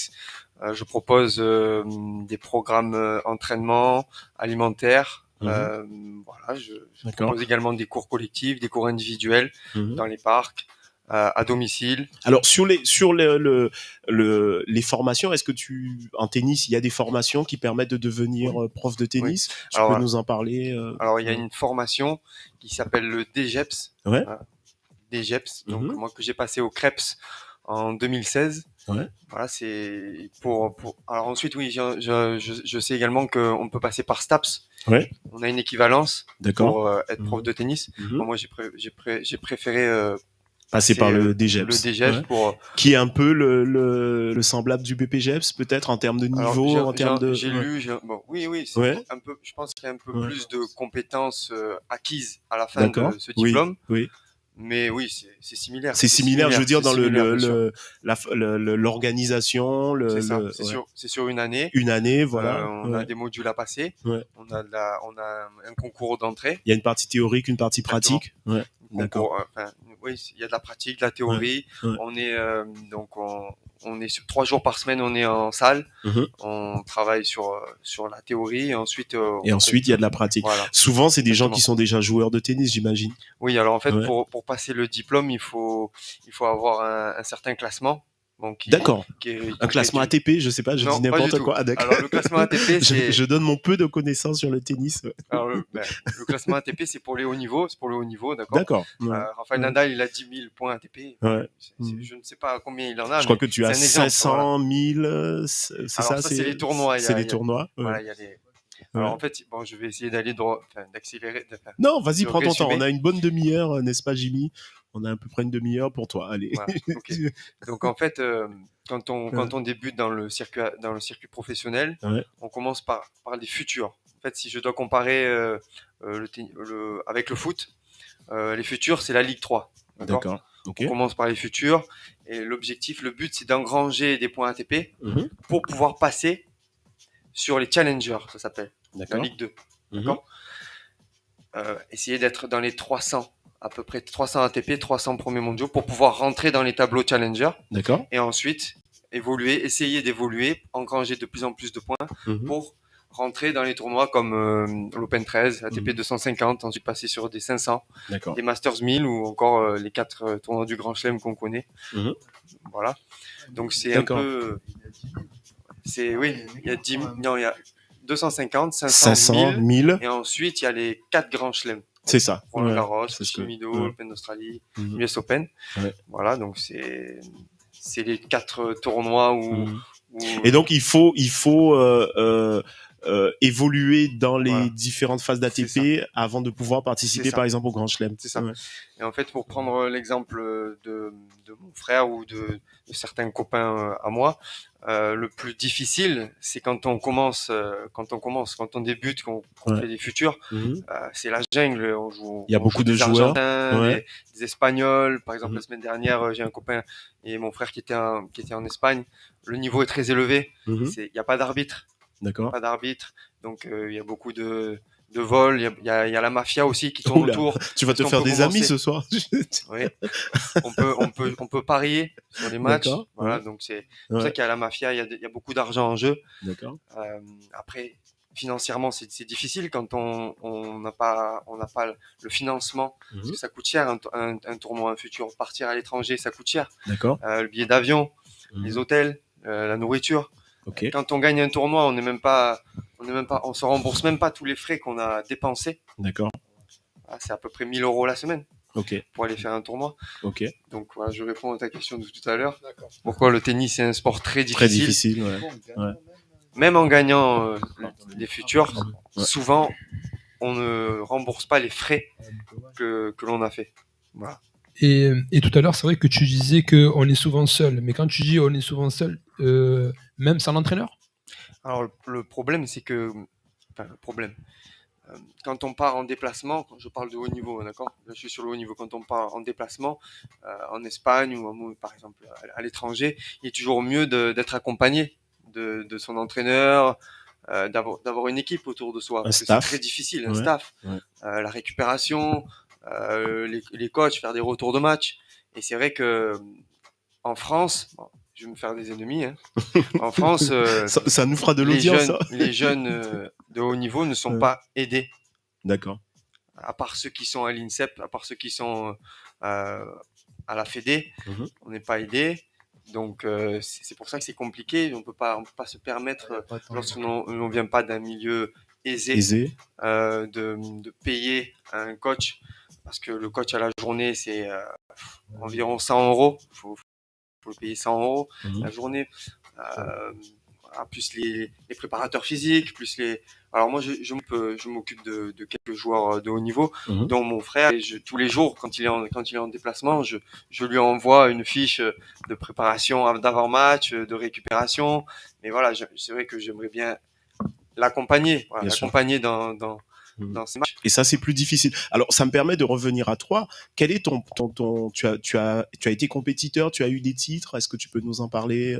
Je propose des programmes entraînement, alimentaire. Voilà, je propose également des cours collectifs, des cours individuels dans les parcs. À domicile. Alors sur les formations, est-ce que en tennis, il y a des formations qui permettent de devenir prof de tennis? Tu peux nous en parler? Alors il y a une formation qui s'appelle le DGEPS. DGEPS, donc moi que j'ai passé au CREPS en 2016. Voilà, c'est pour. Alors ensuite, oui, je sais également qu'on peut passer par STAPS. On a une équivalence pour être prof de tennis. Bon, moi, j'ai préféré passer par le DGEPS. Le DGEPS qui est un peu le semblable du BPGEPS, peut-être en termes de niveau, en termes de. J'ai lu. Oui, c'est un peu. Je pense qu'il y a un peu plus de compétences acquises à la fin de ce diplôme. Oui. Mais oui, c'est similaire. C'est similaire, je veux dire, dans l'organisation. C'est sur une année. Une année, voilà. On a des modules à passer. On a un concours d'entrée. Il y a une partie théorique, une partie pratique. D'accord. Oui, il y a de la pratique, de la théorie. On est on est sur 3 jours par semaine, on est en salle. On travaille sur la théorie et ensuite. Il y a de la pratique. Voilà. Souvent, c'est des gens qui sont déjà joueurs de tennis, j'imagine. Oui, alors en fait, pour passer le diplôme, il faut avoir un certain classement. D'accord. Un classement ATP, je sais pas, je dis n'importe quoi. Alors le classement ATP, c'est. Je donne mon peu de connaissannes sur le tennis. Alors le classement ATP, c'est pour les hauts niveaux, d'accord. D'accord. Rafael Nadal, il a 10 000 points ATP. Je ne sais pas combien il en a. Je crois que tu as 500 000. C'est ça, c'est les tournois. C'est les tournois. Voilà, il y a les. Alors en fait, je vais essayer d'aller d'accélérer. Non, vas-y, prends ton temps. On a une bonne demi-heure, n'est-ce pas, Jimmy? On a à peu près une demi-heure pour toi. Allez. Voilà, okay. Donc en fait, quand on débute dans le circuit professionnel, on commence par les futurs. En fait, si je dois comparer avec le foot, les futurs, c'est la Ligue 3. D'accord. Okay. On commence par les futurs et le but, c'est d'engranger des points ATP pour pouvoir passer sur les challengers, ça s'appelle, la Ligue 2. D'accord. Essayer d'être dans les 300, à peu près 300 ATP, 300 premiers mondiaux pour pouvoir rentrer dans les tableaux challenger. D'accord. Et ensuite essayer d'évoluer, engranger de plus en plus de points pour rentrer dans les tournois comme l'Open 13, ATP 250, ensuite passer sur des 500, des Masters 1000 ou encore les 4 tournois du Grand Chelem qu'on connaît. Voilà. Donc c'est un peu. Il y a 10 000, non, il y a 250, 500, 1000, et ensuite il y a les 4 grands chelems. C'est ça. Roland Garros, Chimido, l'Open d'Australie, US Open. Voilà, donc c'est les 4 tournois où. Et donc il faut évoluer dans les différentes phases d'ATP avant de pouvoir participer par exemple au Grand Chelem. C'est ça. Et en fait, pour prendre l'exemple de mon frère ou de certains copains à moi. Le plus difficile, c'est quand on débute, qu'on fait des futurs, c'est la jungle. Il y a beaucoup de joueurs, des Espagnols. Par exemple, la semaine dernière, j'ai un copain et mon frère qui était en Espagne. Le niveau est très élevé. Il n'y a pas d'arbitre. D'accord. Pas d'arbitre. Donc, il y a beaucoup de vol, il y a la mafia aussi qui tourne autour. Tu vas te faire des amis ce soir. Oui. On peut parier sur les matchs. Voilà, donc c'est pour ça qu'il y a la mafia, il y a beaucoup d'argent en jeu. D'accord. Après, financièrement, c'est difficile quand on n'a pas le financement, parce que ça coûte cher un tournoi, un futur, partir à l'étranger, ça coûte cher. D'accord. Le billet d'avion, les hôtels, la nourriture. Okay. Quand on gagne un tournoi, on se rembourse même pas tous les frais qu'on a dépensés. D'accord. C'est à peu près 1 000 € la semaine. Okay. Pour aller faire un tournoi. Okay. Donc voilà, je réponds à ta question de tout à l'heure. D'accord. Pourquoi le tennis est un sport très difficile. Très difficile, ouais. Même en gagnant des futurs, souvent on ne rembourse pas les frais que l'on a fait. Voilà. Et tout à l'heure, c'est vrai que tu disais qu'on est souvent seul. Mais quand tu dis on est souvent seul, même sans l'entraîneur ? Alors le problème, c'est que... Enfin, le problème... Quand on part en déplacement, quand je parle de haut niveau, d'accord ? Là, je suis sur le haut niveau. Quand on part en déplacement en Espagne ou par exemple à l'étranger, il est toujours mieux d'être accompagné de son entraîneur, d'avoir une équipe autour de soi. Un staff. C'est très difficile, un staff. Ouais. La récupération, les coachs, faire des retours de match. Et c'est vrai que en France... Bon, je vais me faire des ennemis. Hein. En France, ça nous fera de l'audience. Les jeunes de haut niveau ne sont pas aidés. D'accord. À part ceux qui sont à l'INSEP, à part ceux qui sont à la Fédé, on n'est pas aidés. Donc c'est pour ça que c'est compliqué. On peut pas se permettre, lorsqu'on ne vient pas d'un milieu aisé. De payer un coach, parce que le coach à la journée c'est environ 100 €. Faut le payer 100 € la journée, plus les préparateurs physiques, plus les... Alors moi, je m'occupe de quelques joueurs de haut niveau, dont mon frère. Et tous les jours, quand il est en déplacement, je lui envoie une fiche de préparation d'avant-match, de récupération. Mais voilà, c'est vrai que j'aimerais bien l'accompagner, l'accompagner dans ces matchs. Et ça, c'est plus difficile. Alors, ça me permet de revenir à toi. Quel est tu as été compétiteur, tu as eu des titres. Est-ce que tu peux nous en parler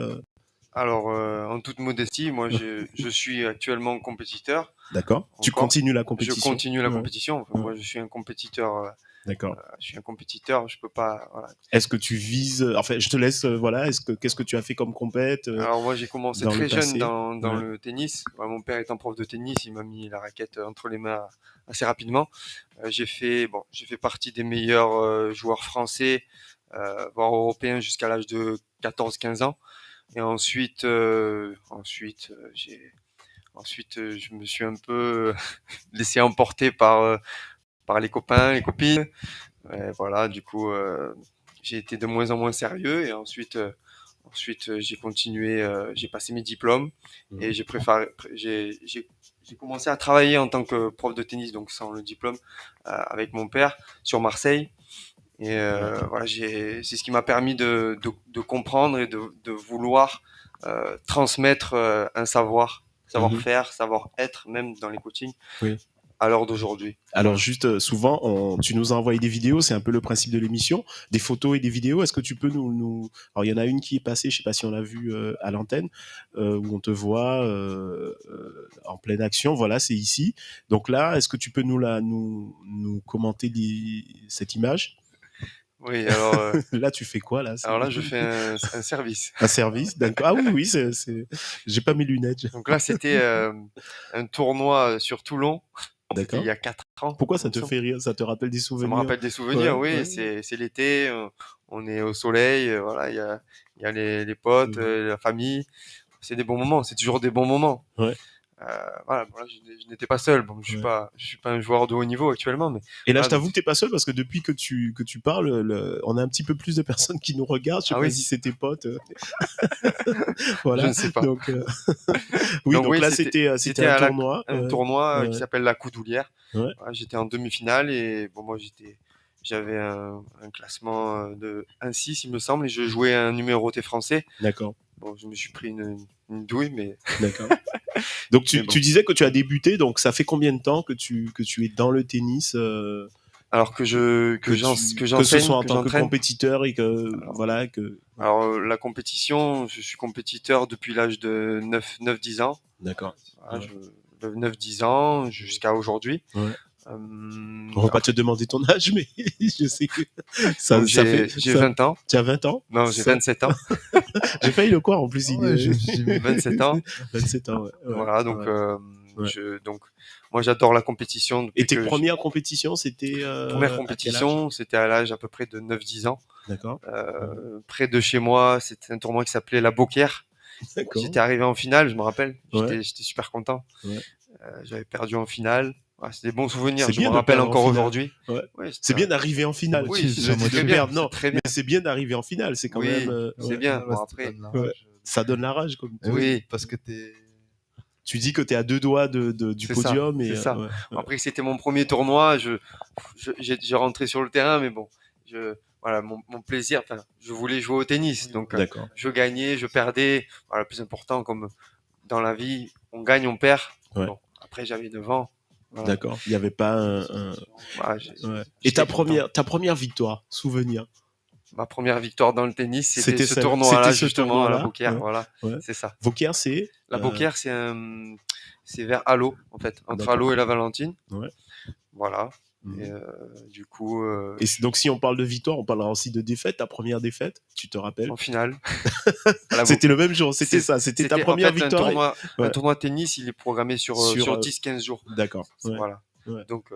Alors, en toute modestie, moi, je suis actuellement compétiteur. D'accord. Tu continues la compétition. Je continue la compétition. Enfin, moi, je suis un compétiteur. D'accord. Je suis un compétiteur. Je peux pas. Voilà. Est-ce que tu vises Enfin, je te laisse. Voilà. Qu'est-ce que tu as fait comme compète Alors moi, j'ai commencé très jeune dans le tennis. Mon père étant prof de tennis, il m'a mis la raquette entre les mains assez rapidement. J'ai fait partie des meilleurs joueurs français, voire européens, jusqu'à l'âge de 14-15 ans. Et ensuite, je me suis un peu laissé emporter par les copains, les copines. Et voilà, du coup, j'ai été de moins en moins sérieux. Et ensuite, j'ai continué, j'ai passé mes diplômes et j'ai commencé à travailler en tant que prof de tennis, donc sans le diplôme, avec mon père sur Marseille. Et voilà, c'est ce qui m'a permis de comprendre et de vouloir transmettre un savoir-faire, savoir-être, même dans les coachings, à l'heure d'aujourd'hui. Alors juste, souvent, tu nous as envoyé des vidéos, c'est un peu le principe de l'émission, des photos et des vidéos. Est-ce que tu peux nous... Alors, il y en a une qui est passée, je ne sais pas si on l'a vue à l'antenne, où on te voit en pleine action. Voilà, c'est ici. Donc là, est-ce que tu peux nous commenter cette image ? Oui, alors... là, tu fais quoi, là ? Alors là, je fais un service. Un service, d'accord. Ah oui, j'ai pas mes lunettes. Donc là, c'était un tournoi sur Toulon. D'accord. Il y a 4 ans. Pourquoi ça te fait rire ? Ça te rappelle des souvenirs ? Ça me rappelle des souvenirs, oui. C'est l'été, on est au soleil, voilà, il y a les potes, la famille. C'est des bons moments, c'est toujours des bons moments. Ouais. Voilà, je n'étais pas seul. Bon, je suis pas un joueur de haut niveau actuellement, mais. Et là, je t'avoue que t'es pas seul parce que depuis que tu parles, on a un petit peu plus de personnes qui nous regardent. Je sais pas si c'est tes potes. Voilà. Je ne sais pas. Donc, donc là, c'était un tournoi. Un tournoi qui s'appelle la Coudoulière. Ouais. Voilà, j'étais en demi-finale et bon, moi, j'avais un classement de 1-6, il me semble, et je jouais un numéroté français. D'accord. Bon, je me suis pris une douille, mais. D'accord. Donc tu disais que tu as débuté, donc ça fait combien de temps que tu es dans le tennis Alors que j'enseigne, que ce soit en tant que compétiteur et que voilà que. Alors la compétition, je suis compétiteur depuis l'âge de 9-10 ans. D'accord. Voilà, 9-10 ans jusqu'à aujourd'hui. Ouais. On va pas te demander ton âge, mais je sais que ça fait. J'ai 20 ans. Tu as 20 ans? Non, j'ai 27 ans. J'ai failli le croire en plus. J'ai 27 ans. 27 ans, ouais. Voilà, donc, donc moi j'adore la compétition. Et tes premières compétitions, c'était Première compétition, c'était à l'âge à peu près de 9-10 ans. D'accord. Près de chez moi, c'était un tournoi qui s'appelait la Beaucaire. J'étais arrivé en finale, je me rappelle. J'étais super content. Ouais. J'avais perdu en finale. C'est des bons souvenirs, je me rappelle encore aujourd'hui. Ouais. C'est bien d'arriver en finale. Oui, c'est très bien. Non, mais c'est bien d'arriver en finale. C'est quand même. C'est bien. Bon, après, ça donne la rage, comme tu dis. Oui, parce que t'es. Tu dis que tu es à 2 doigts du podium. C'est ça. Après, c'était mon premier tournoi. J'ai rentré sur le terrain, mais bon, voilà, mon plaisir. Je voulais jouer au tennis, donc je gagnais, je perdais. Voilà, le plus important, comme dans la vie, on gagne, on perd. Ouais. Bon, après, j'avais 9 ans. Voilà. D'accord. Il n'y avait pas un. Et ta première victoire, souvenir? Ma première victoire dans le tennis, c'était ce tournoi-là, justement, à la Beaucaire. Voilà, c'est ça. Beaucaire, c'est la Beaucaire, c'est vers Allo, en fait, entre Allo et la Valentine. Ouais. Voilà. Et du coup. Et donc, si on parle de victoire, on parlera aussi de défaite. Ta première défaite, tu te rappelles? En finale. C'était le même jour, c'était ça. C'était ta première en fait, victoire. Un tournoi de tennis, il est programmé sur 10-15 jours. D'accord. Voilà. Ouais. Donc.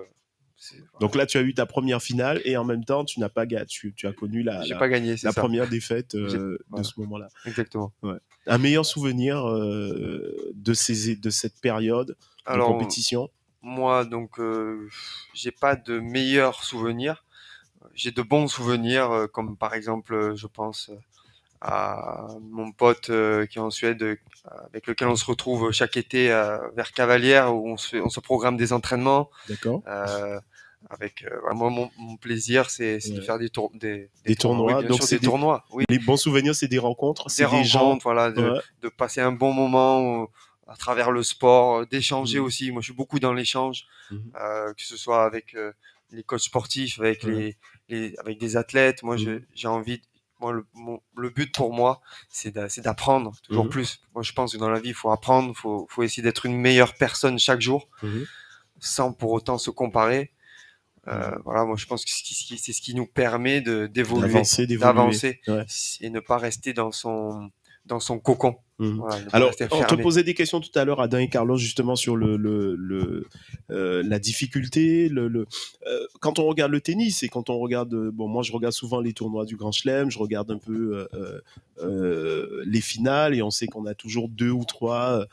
Donc là, tu as eu ta première finale et en même temps, tu n'as pas gagné. Tu as connu la première défaite de ce moment-là. Exactement. Ouais. Un meilleur souvenir de cette période de compétition? Moi, donc, j'ai pas de meilleurs souvenirs. J'ai de bons souvenirs, comme par exemple, je pense à mon pote qui est en Suède, avec lequel on se retrouve chaque été vers Cavalières, où on se programme des entraînements. D'accord. Avec moi, mon plaisir, c'est de faire des tournois. Oui, donc c'est des tournois. Oui. Les bons souvenirs, c'est des rencontres, c'est des gens, voilà, de passer un bon moment à travers le sport, d'échanger aussi. Moi, je suis beaucoup dans l'échange, que ce soit avec les coachs sportifs, avec avec des athlètes. Moi, j'ai envie. Moi, le but pour moi, c'est d'apprendre toujours plus. Moi, je pense que dans la vie, il faut apprendre, faut essayer d'être une meilleure personne chaque jour, sans pour autant se comparer. Voilà, moi je pense que c'est ce qui nous permet d'évoluer, d'avancer et ne pas rester dans son cocon. Voilà, alors, on te posait des questions tout à l'heure, Adam et Carlos, justement sur la difficulté. Quand on regarde le tennis et quand on regarde, moi je regarde souvent les tournois du Grand Chelem, je regarde un peu les finales et on sait qu'on a toujours 2 ou 3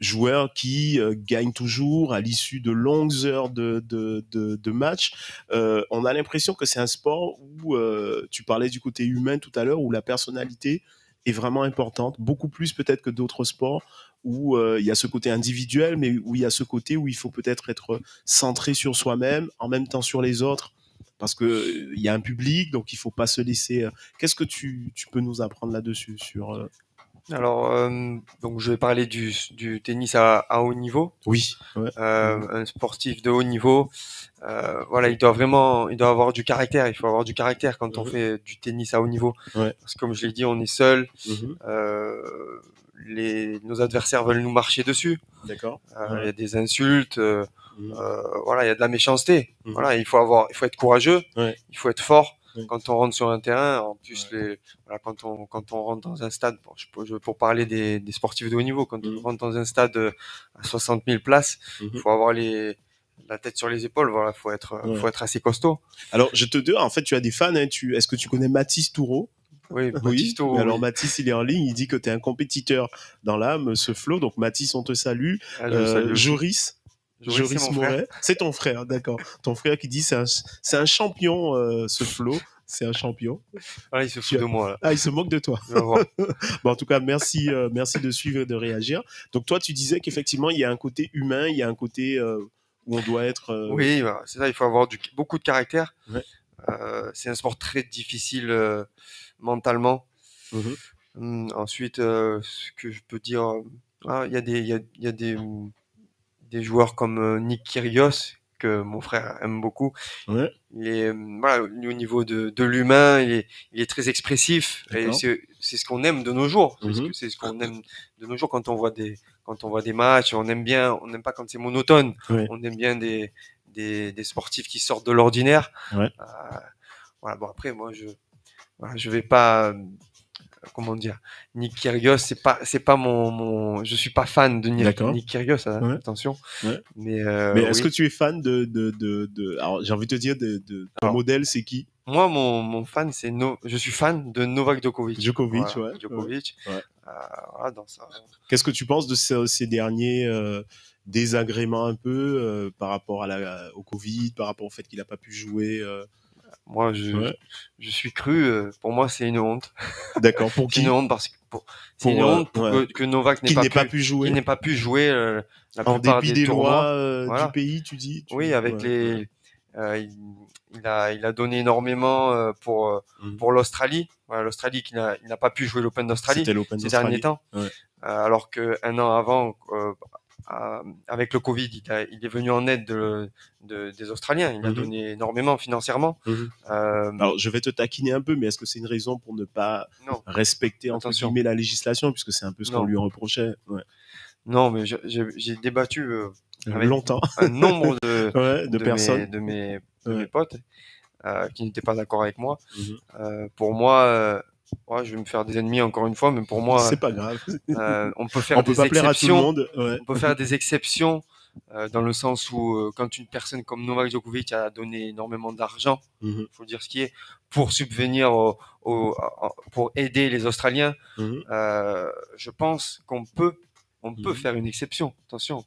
joueurs qui gagnent toujours à l'issue de longues heures de match. On a l'impression que c'est un sport où tu parlais du côté humain tout à l'heure, où la personnalité est vraiment importante, beaucoup plus peut-être que d'autres sports où il y a ce côté individuel, mais où il y a ce côté où il faut peut-être être centré sur soi-même, en même temps sur les autres, parce qu'il y a un public, donc il ne faut pas se laisser... Qu'est-ce que tu peux nous apprendre là-dessus sur... Alors, donc je vais parler du tennis à haut niveau. Oui. Ouais. Un sportif de haut niveau, voilà, il doit avoir du caractère. Il faut avoir du caractère quand on fait du tennis à haut niveau. Ouais. Parce que comme je l'ai dit, on est seul. Nos adversaires veulent nous marcher dessus. D'accord. Il y a des insultes. Voilà, il y a de la méchanceté. Voilà, il faut être courageux. Il faut être fort. Quand on rentre sur un terrain, en plus quand on rentre dans un stade, pour parler des sportifs de haut niveau, quand on rentre dans un stade à 60 000 places, il faut avoir la tête sur les épaules, voilà, faut être assez costaud. Alors je te dis, en fait, tu as des fans, hein, est-ce que tu connais Mathis Toureau? Oui, Mathis Toureau. Alors Mathis, il est en ligne, il dit que tu es un compétiteur dans l'âme, ce Flo. Donc Mathis, on te salue. Joris Moret, c'est ton frère, d'accord. Ton frère qui dit c'est un champion, ce Flo, c'est un champion. Ah, il se fout de moi là. Ah, il se moque de toi. Bon, en tout cas, merci de suivre et de réagir. Donc toi, tu disais qu'effectivement, il y a un côté humain, il y a un côté où on doit être. Oui, voilà, c'est ça. Il faut avoir beaucoup de caractère. Ouais. C'est un sport très difficile mentalement. Ensuite, ce que je peux dire, il y a des joueurs comme Nick Kyrgios que mon frère aime beaucoup. Ouais. Il est, voilà, au niveau de l'humain, il est très expressif. Et c'est ce qu'on aime de nos jours. C'est ce qu'on aime de nos jours quand on voit des matchs. On n'aime pas quand c'est monotone. Ouais. On aime bien des sportifs qui sortent de l'ordinaire. Ouais. Voilà. Bon, après, moi, je vais pas, comment dire, Nick Kyrgios, c'est pas mon, je suis pas fan de Nick Kyrgios, hein, ouais. Attention. Ouais. Mais est-ce que tu es fan alors, j'ai envie de te dire, ton modèle, c'est qui? Moi, mon fan, je suis fan de Novak Djokovic. Djokovic, voilà, ouais. Djokovic. Ouais. Voilà, dans ça. Qu'est-ce que tu penses de ces derniers désagréments un peu par rapport au Covid, par rapport au fait qu'il n'a pas pu jouer Moi, je suis cru. Pour moi, c'est une honte. D'accord. Pour qui? C'est une honte parce que c'est une honte que Novak n'ait pas pu jouer. Qu'il n'ait pas pu jouer la plupart des tournois. Lois du pays, tu dis. Oui, avec les. Il a donné énormément pour l'Australie. Voilà, l'Australie il n'a pas pu jouer l'Open d'Australie ces derniers temps. Ouais. Alors qu'un an avant, avec le Covid, il est venu en aide des Australiens. Il a donné énormément financièrement. Alors, je vais te taquiner un peu, mais est-ce que c'est une raison pour ne pas respecter entre guillemets la législation, puisque c'est un peu ce qu'on lui reprochait? Ouais. Non, mais j'ai débattu avec longtemps un nombre de personnes, de mes potes qui n'étaient pas d'accord avec moi. Pour moi, je vais me faire des ennemis encore une fois, mais pour moi, c'est pas grave. On peut faire des exceptions. À tout le monde. Ouais. On peut faire des exceptions dans le sens où quand une personne comme Novak Djokovic a donné énormément d'argent, faut dire ce qui est, pour subvenir pour aider les Australiens, je pense qu'on peut faire une exception. Attention.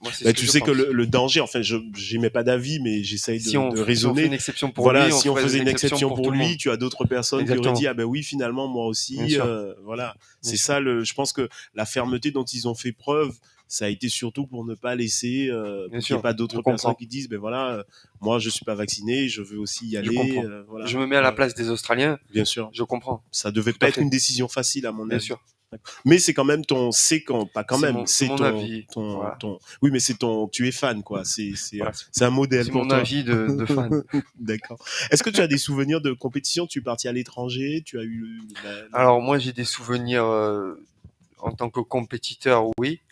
Moi, tu sais que le danger, enfin, j'émets pas d'avis, mais j'essaye de raisonner. Si on fait une exception pour lui, si on faisait une exception pour lui, tu as d'autres personnes qui auraient dit, ah ben oui, finalement, moi aussi, voilà. C'est ça, je pense que la fermeté dont ils ont fait preuve, ça a été surtout pour ne pas laisser, pour qu'il n'y ait pas d'autres personnes qui disent, ben voilà, moi je suis pas vacciné, je veux aussi y aller. Voilà. Je me mets à la place des Australiens. Bien sûr. Je comprends. Ça devait pas être une décision facile à mon avis. Bien sûr. Mais c'est quand même c'est mon avis. Oui, mais tu es fan, quoi. C'est un modèle pour toi. C'est mon avis de fan. D'accord. Est-ce que tu as des souvenirs de compétition? Tu es parti à l'étranger? Tu as eu Alors moi, j'ai des souvenirs en tant que compétiteur, oui,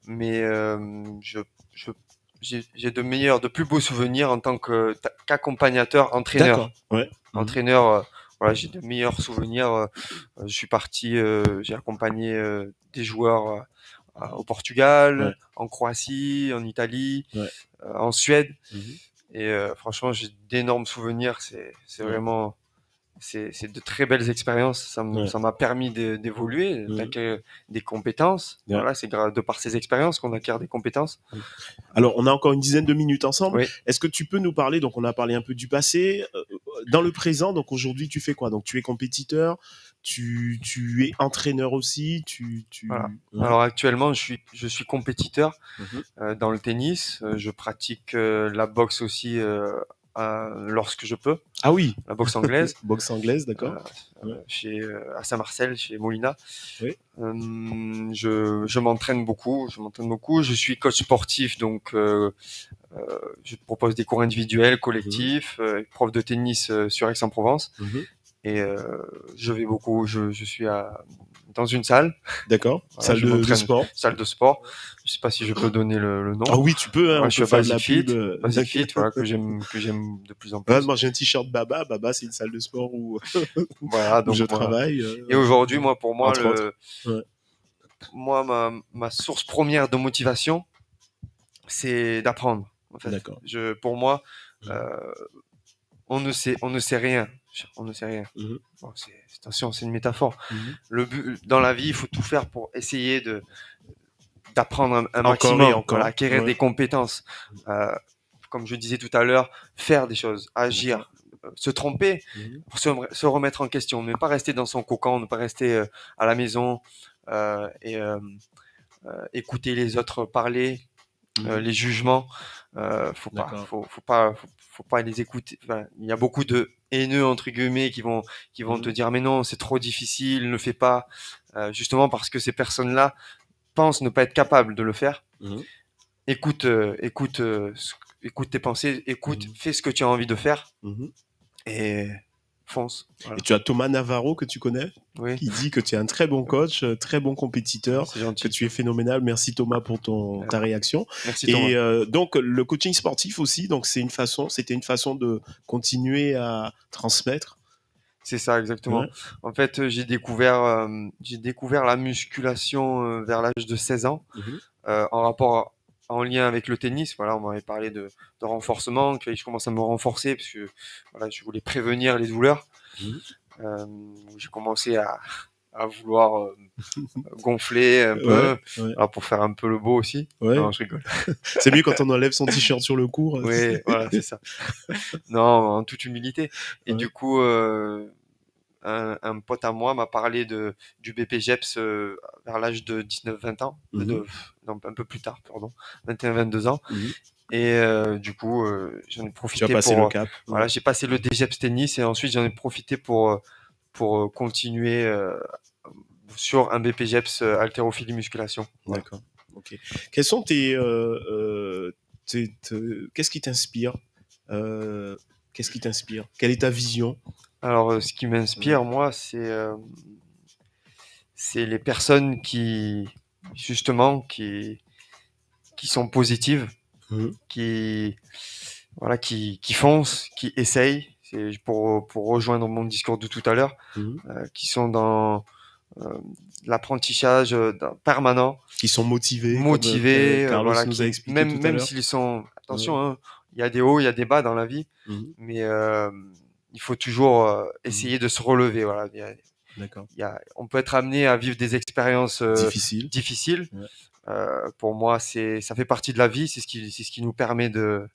mais j'ai de plus beaux souvenirs en tant qu'accompagnateur, entraîneur. D'accord. Ouais. Entraîneur. Voilà, j'ai de meilleurs souvenirs. Je suis parti, j'ai accompagné des joueurs au Portugal, en Croatie, en Italie, en Suède. Et franchement, j'ai d'énormes souvenirs. C'est vraiment, c'est de très belles expériences. Ça m'a permis d'évoluer, d'acquérir des compétences. Voilà, c'est de par ces expériences qu'on acquiert des compétences. Alors, on a encore une dizaine de minutes ensemble. Est-ce que tu peux nous parler, donc on a parlé un peu du passé, dans le présent, donc aujourd'hui tu fais quoi? Donc tu es compétiteur, tu es entraîneur aussi, Voilà. Alors actuellement je suis compétiteur dans le tennis, je pratique la boxe aussi lorsque je peux. Ah oui, la boxe anglaise. Boxe anglaise, d'accord. À Saint-Marcel, chez Molina. Oui. Je m'entraîne beaucoup. Je suis coach sportif, donc je propose des cours individuels, collectifs, prof de tennis sur Aix-en-Provence. Et je vais beaucoup. Je suis dans une salle. D'accord. Salle de sport. Salle de sport. Je sais pas si je peux donner le nom. Ah oui, tu peux. Hein, je suis à Basic Fit, voilà, que j'aime de plus en plus. Moi, j'ai un t-shirt Baba. Baba, c'est une salle de sport où, voilà, donc, où je travaille. Et aujourd'hui, pour moi, ma source première de motivation, c'est d'apprendre. En fait. D'accord. Pour moi, on ne sait rien. On ne sait rien. Bon, attention, c'est une métaphore. Le but dans la vie, il faut tout faire pour essayer d'apprendre un maximum, acquérir des compétences. Comme je disais tout à l'heure, faire des choses, agir, se tromper, pour se remettre en question, ne pas rester dans son cocon, ne pas rester à la maison et écouter les autres parler. les jugements. Faut pas les écouter. Enfin, il y a beaucoup de haineux entre guillemets qui vont te dire mais non, c'est trop difficile, ne le fais pas. Justement parce que ces personnes-là pensent ne pas être capables de le faire. Écoute tes pensées, fais ce que tu as envie de faire et fonce. Voilà. Et tu as Thomas Navarro que tu connais, qui dit que tu es un très bon coach, très bon compétiteur, que tu es phénoménal. Merci Thomas pour ta réaction. Merci Thomas. Et donc le coaching sportif aussi, donc c'était une façon de continuer à transmettre. C'est ça exactement. En fait, j'ai découvert la musculation vers l'âge de 16 ans, en lien avec le tennis. Voilà, on m'avait parlé de renforcement, que je commence à me renforcer parce que voilà, je voulais prévenir les douleurs. J'ai commencé à vouloir gonfler un peu, alors pour faire un peu le beau aussi. Non, je rigole. C'est mieux quand on enlève son t-shirt sur le cours. Oui, voilà, c'est ça. Non, en toute humilité. Et du coup, un pote à moi m'a parlé du BPGEPS vers l'âge de 19-20 ans, non, un peu plus tard, pardon, 21-22 ans. Et du coup, j'en ai profité tu as passé le cap. Voilà, j'ai passé le DGEPS tennis et ensuite j'en ai profité pour continuer sur un BPGEPS haltérophilie musculation. Voilà. D'accord. Ok. Quels sont qu'est-ce qui t'inspire Qu'est-ce qui t'inspire? Quelle est ta vision? Alors, ce qui m'inspire, moi, c'est les personnes qui sont positives, qui foncent, qui essayent. C'est pour rejoindre mon discours de tout à l'heure, qui sont dans l'apprentissage permanent, qui sont motivés. Carlos voilà, nous a expliqué tout à l'heure. Même s'ils sont, attention, il y a des hauts, il y a des bas dans la vie, mais il faut toujours essayer de se relever. Voilà. D'accord. On peut être amené à vivre des expériences difficiles. Pour moi, ça fait partie de la vie. C'est ce qui nous permet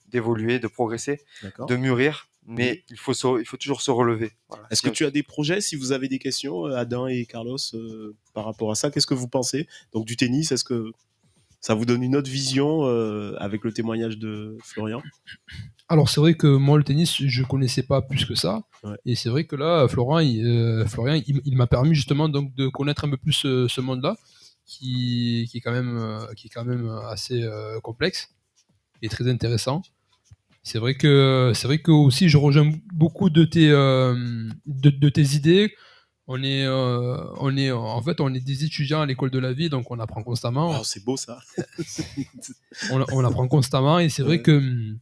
d'évoluer, de progresser, de mûrir. Mais il faut toujours se relever. Voilà. Est-ce que tu as des projets? Si vous avez des questions, Adam et Carlos, par rapport à ça, qu'est-ce que vous pensez? Donc du tennis, est-ce que ça vous donne une autre vision avec le témoignage de Florian? Alors c'est vrai que moi le tennis je connaissais pas plus que ça, et c'est vrai que là Florian il m'a permis justement donc de connaître un peu plus ce monde-là qui est quand même assez complexe et très intéressant. C'est vrai que aussi je rejoins beaucoup de tes idées. On est des étudiants à l'école de la vie, donc on apprend constamment. Oh, c'est beau ça. on apprend constamment, et c'est vrai que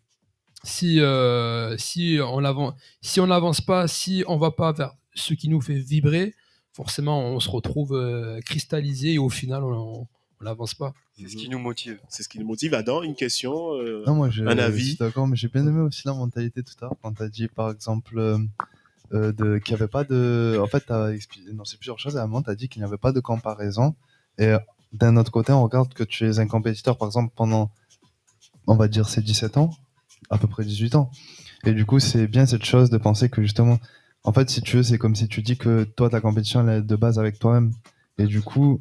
si on n'avance pas, si on va pas vers ce qui nous fait vibrer, forcément on se retrouve cristallisé et au final on n'avance pas. C'est ce qui nous motive. C'est ce qui nous motive. Adam, une question, non, moi, un avis? Je suis d'accord, mais j'ai bien aimé aussi la mentalité tout à l'heure quand tu as dit par exemple qu'il n'y avait pas de. En fait, tu as énoncé plusieurs choses et à un moment tu as dit qu'il n'y avait pas de comparaison. Et d'un autre côté, on regarde que tu es un compétiteur par exemple pendant, on va dire, ces 17 ans, à peu près 18 ans. Et du coup, c'est bien cette chose de penser que justement, en fait, si tu veux, c'est comme si tu dis que toi, ta compétition, elle est de base avec toi-même. Et du coup,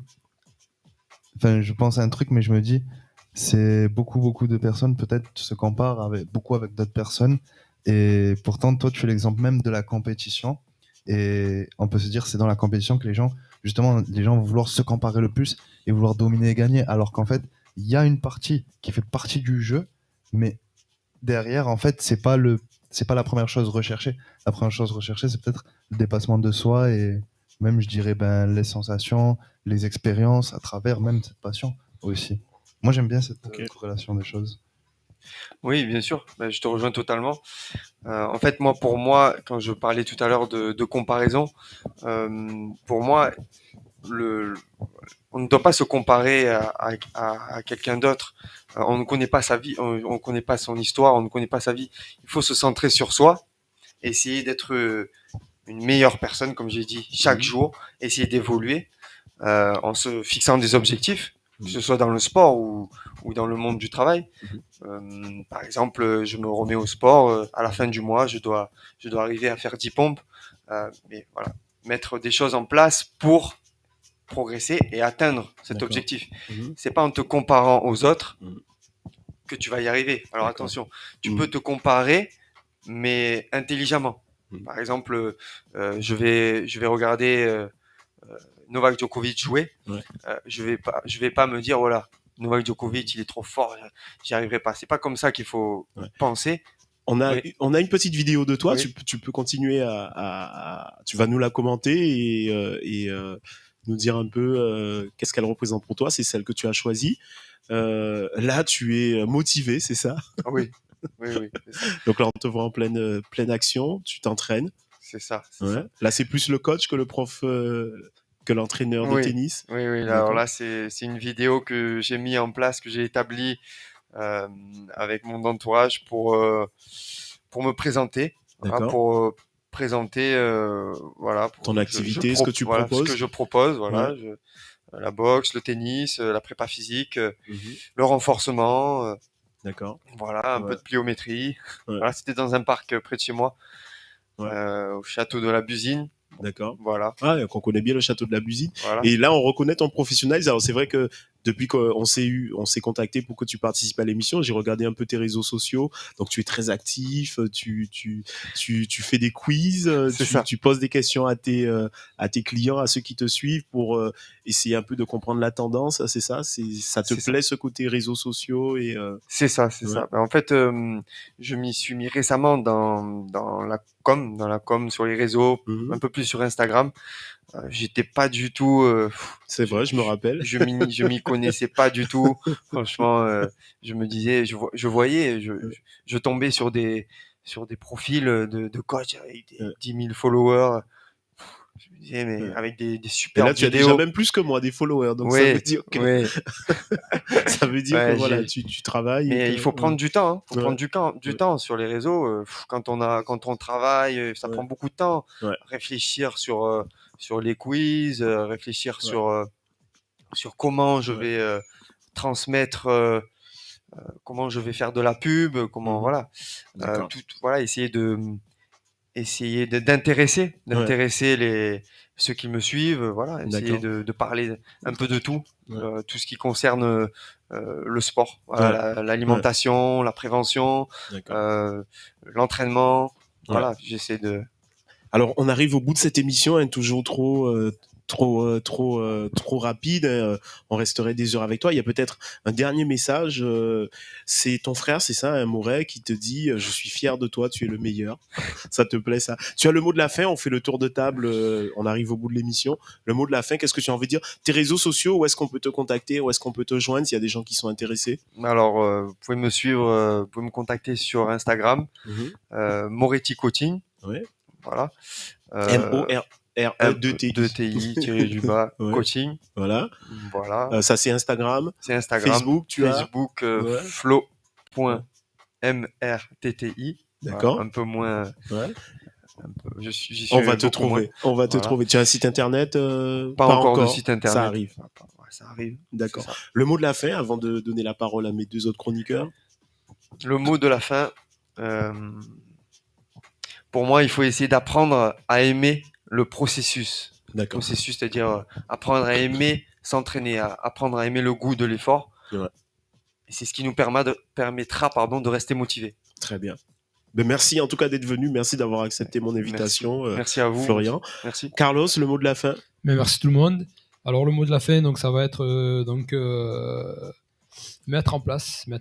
je pense à un truc, mais je me dis, c'est beaucoup de personnes peut-être se comparent beaucoup avec d'autres personnes. Et pourtant, toi, tu es l'exemple même de la compétition. Et on peut se dire, c'est dans la compétition que les gens vont vouloir se comparer le plus et vouloir dominer et gagner. Alors qu'en fait, il y a une partie qui fait partie du jeu, mais derrière, en fait, c'est pas la première chose recherchée. La première chose recherchée, c'est peut-être le dépassement de soi et même, je dirais, les sensations, les expériences à travers même cette passion aussi. Moi, j'aime bien cette corrélation des choses. Oui, bien sûr. Je te rejoins totalement. En fait, pour moi, quand je parlais tout à l'heure de comparaison, pour moi, on ne doit pas se comparer à quelqu'un d'autre. On ne connaît pas sa vie, on ne connaît pas son histoire, on ne connaît pas sa vie. Il faut se centrer sur soi, essayer d'être une meilleure personne, comme j'ai dit, chaque jour, essayer d'évoluer en se fixant des objectifs, que ce soit dans le sport ou dans le monde du travail. Par exemple, je me remets au sport, à la fin du mois, je dois arriver à faire 10 pompes, mais voilà, mettre des choses en place pour progresser et atteindre cet objectif. C'est pas en te comparant aux autres que tu vas y arriver. Alors attention, tu peux te comparer, mais intelligemment. Par exemple, je vais regarder Novak Djokovic jouer. Je vais pas me dire voilà, Novak Djokovic, il est trop fort, j'y arriverai pas. C'est pas comme ça qu'il faut penser. On a une petite vidéo de toi. Tu peux continuer tu vas nous la commenter et nous dire un peu qu'est-ce qu'elle représente pour toi. C'est celle que tu as choisie. Là, tu es motivé, c'est ça? Oui. C'est ça. Donc là, on te voit en pleine action. Tu t'entraînes. C'est ça. Là, c'est plus le coach que le prof, que l'entraîneur de tennis. Oui. Alors là, c'est une vidéo que j'ai mis en place, que j'ai établie avec mon entourage pour me présenter, pour présenter pour ton activité, ce que tu proposes, ce que je propose, la boxe, le tennis, la prépa physique, le renforcement, un peu de pliométrie. Voilà, c'était dans un parc près de chez moi, au château de la Busine. D'accord. Voilà. Qu'on connaît bien le château de la Busine. Voilà. Et là, on reconnaît ton professionnalisme. Alors, c'est vrai que depuis qu'on s'est contacté pour que tu participes à l'émission, j'ai regardé un peu tes réseaux sociaux. Donc, tu es très actif, tu fais des quiz, tu poses des questions à tes clients, à ceux qui te suivent pour essayer un peu de comprendre la tendance. C'est ça? Ça te plaît ce côté réseaux sociaux et C'est ça. En fait, je m'y suis mis récemment dans la com sur les réseaux, un peu plus sur Instagram. J'étais pas du tout. C'est vrai, je me rappelle. Je m'y connaissais pas du tout. Franchement, je me disais, je tombais sur des profils de coach avec 10 000 followers. Je me disais, mais avec des super vidéos. Et là, tu as déjà même plus que moi des followers, donc ça veut dire que ça veut dire que voilà, tu travailles. Mais il faut prendre du temps. Hein. Faut prendre du temps sur les réseaux. Quand on travaille, ça prend beaucoup de temps. Réfléchir sur les quiz, réfléchir sur comment je vais transmettre, comment je vais faire de la pub, comment essayer d'intéresser ceux qui me suivent, essayer de parler un peu de tout, tout ce qui concerne le sport, l'alimentation, la prévention, l'entraînement, j'essaie de. Alors, on arrive au bout de cette émission, toujours trop rapide. On resterait des heures avec toi. Il y a peut-être un dernier message. C'est ton frère, c'est ça, Mouret, qui te dit je suis fier de toi, tu es le meilleur. Ça te plaît, ça? Tu as le mot de la fin. On fait le tour de table. On arrive au bout de l'émission. Le mot de la fin, qu'est-ce que tu as envie de dire? Tes réseaux sociaux, où est-ce qu'on peut te contacter? Où est-ce qu'on peut te joindre s'il y a des gens qui sont intéressés? Alors, vous pouvez me suivre, vous pouvez me contacter sur Instagram, Moretti Coaching. Voilà. M-O-R-E-2-T-I tiré coaching. Voilà. Ça, c'est Instagram. C'est Instagram. Facebook, Facebook, flow.mrtti. D'accord. Un peu moins. On va te trouver. Tu as un site internet? Pas encore de site internet. Ça arrive. Ça arrive. D'accord. Le mot de la fin, avant de donner la parole à mes deux autres chroniqueurs. Le mot de la fin. Pour moi, il faut essayer d'apprendre à aimer le processus. D'accord. Processus, c'est-à-dire apprendre à aimer s'entraîner, apprendre à aimer le goût de l'effort. Et c'est ce qui nous permettra de rester motivé. Très bien. Merci en tout cas d'être venu. Merci d'avoir accepté mon invitation. Merci à vous, Florian. Merci. Carlos, le mot de la fin. Mais merci tout le monde. Alors le mot de la fin, donc ça va être mettre en place mais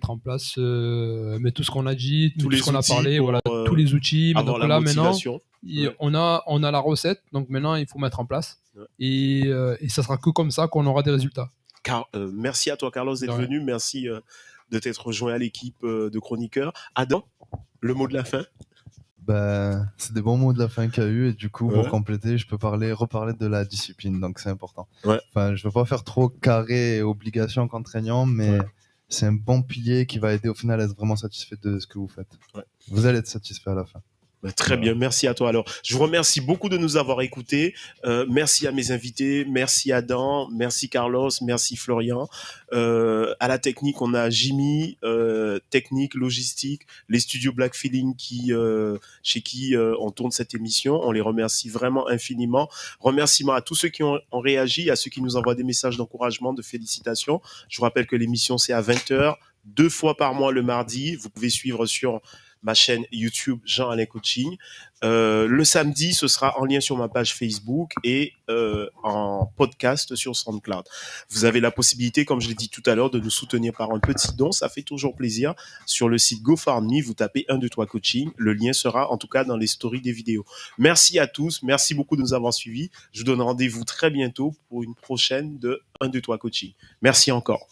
tout ce qu'on a dit, tout ce qu'on a parlé, tous les outils. Donc là maintenant, on a la recette, donc maintenant il faut mettre en place et ça sera que comme ça qu'on aura des résultats. Merci à toi Carlos d'être venu, merci de t'être rejoint à l'équipe de chroniqueurs. Adam, le mot de la fin. C'est des bons mots de la fin qu'il y a eu et du coup pour compléter je peux reparler de la discipline, donc c'est important. Enfin, je veux pas faire trop carré et obligation contraignant, mais c'est un bon pilier qui va aider au final à être vraiment satisfait de ce que vous faites. Vous allez être satisfait à la fin. Très bien, merci à toi. Alors, je vous remercie beaucoup de nous avoir écoutés. Merci à mes invités, merci Adam, merci Carlos, merci Florian. À la technique, on a Jimmy, technique, logistique, les studios Black Feeling chez qui on tourne cette émission. On les remercie vraiment infiniment. Remerciements à tous ceux qui ont réagi, à ceux qui nous envoient des messages d'encouragement, de félicitations. Je vous rappelle que l'émission, c'est à 20h, 2 fois par mois le mardi. Vous pouvez suivre sur ma chaîne YouTube Jean-Alain Coaching. Le samedi, ce sera en lien sur ma page Facebook et en podcast sur SoundCloud. Vous avez la possibilité, comme je l'ai dit tout à l'heure, de nous soutenir par un petit don. Ça fait toujours plaisir. Sur le site GoFundMe, vous tapez 1, 2, 3 Coaching. Le lien sera en tout cas dans les stories des vidéos. Merci à tous. Merci beaucoup de nous avoir suivis. Je vous donne rendez-vous très bientôt pour une prochaine de 1, 2, 3 Coaching. Merci encore.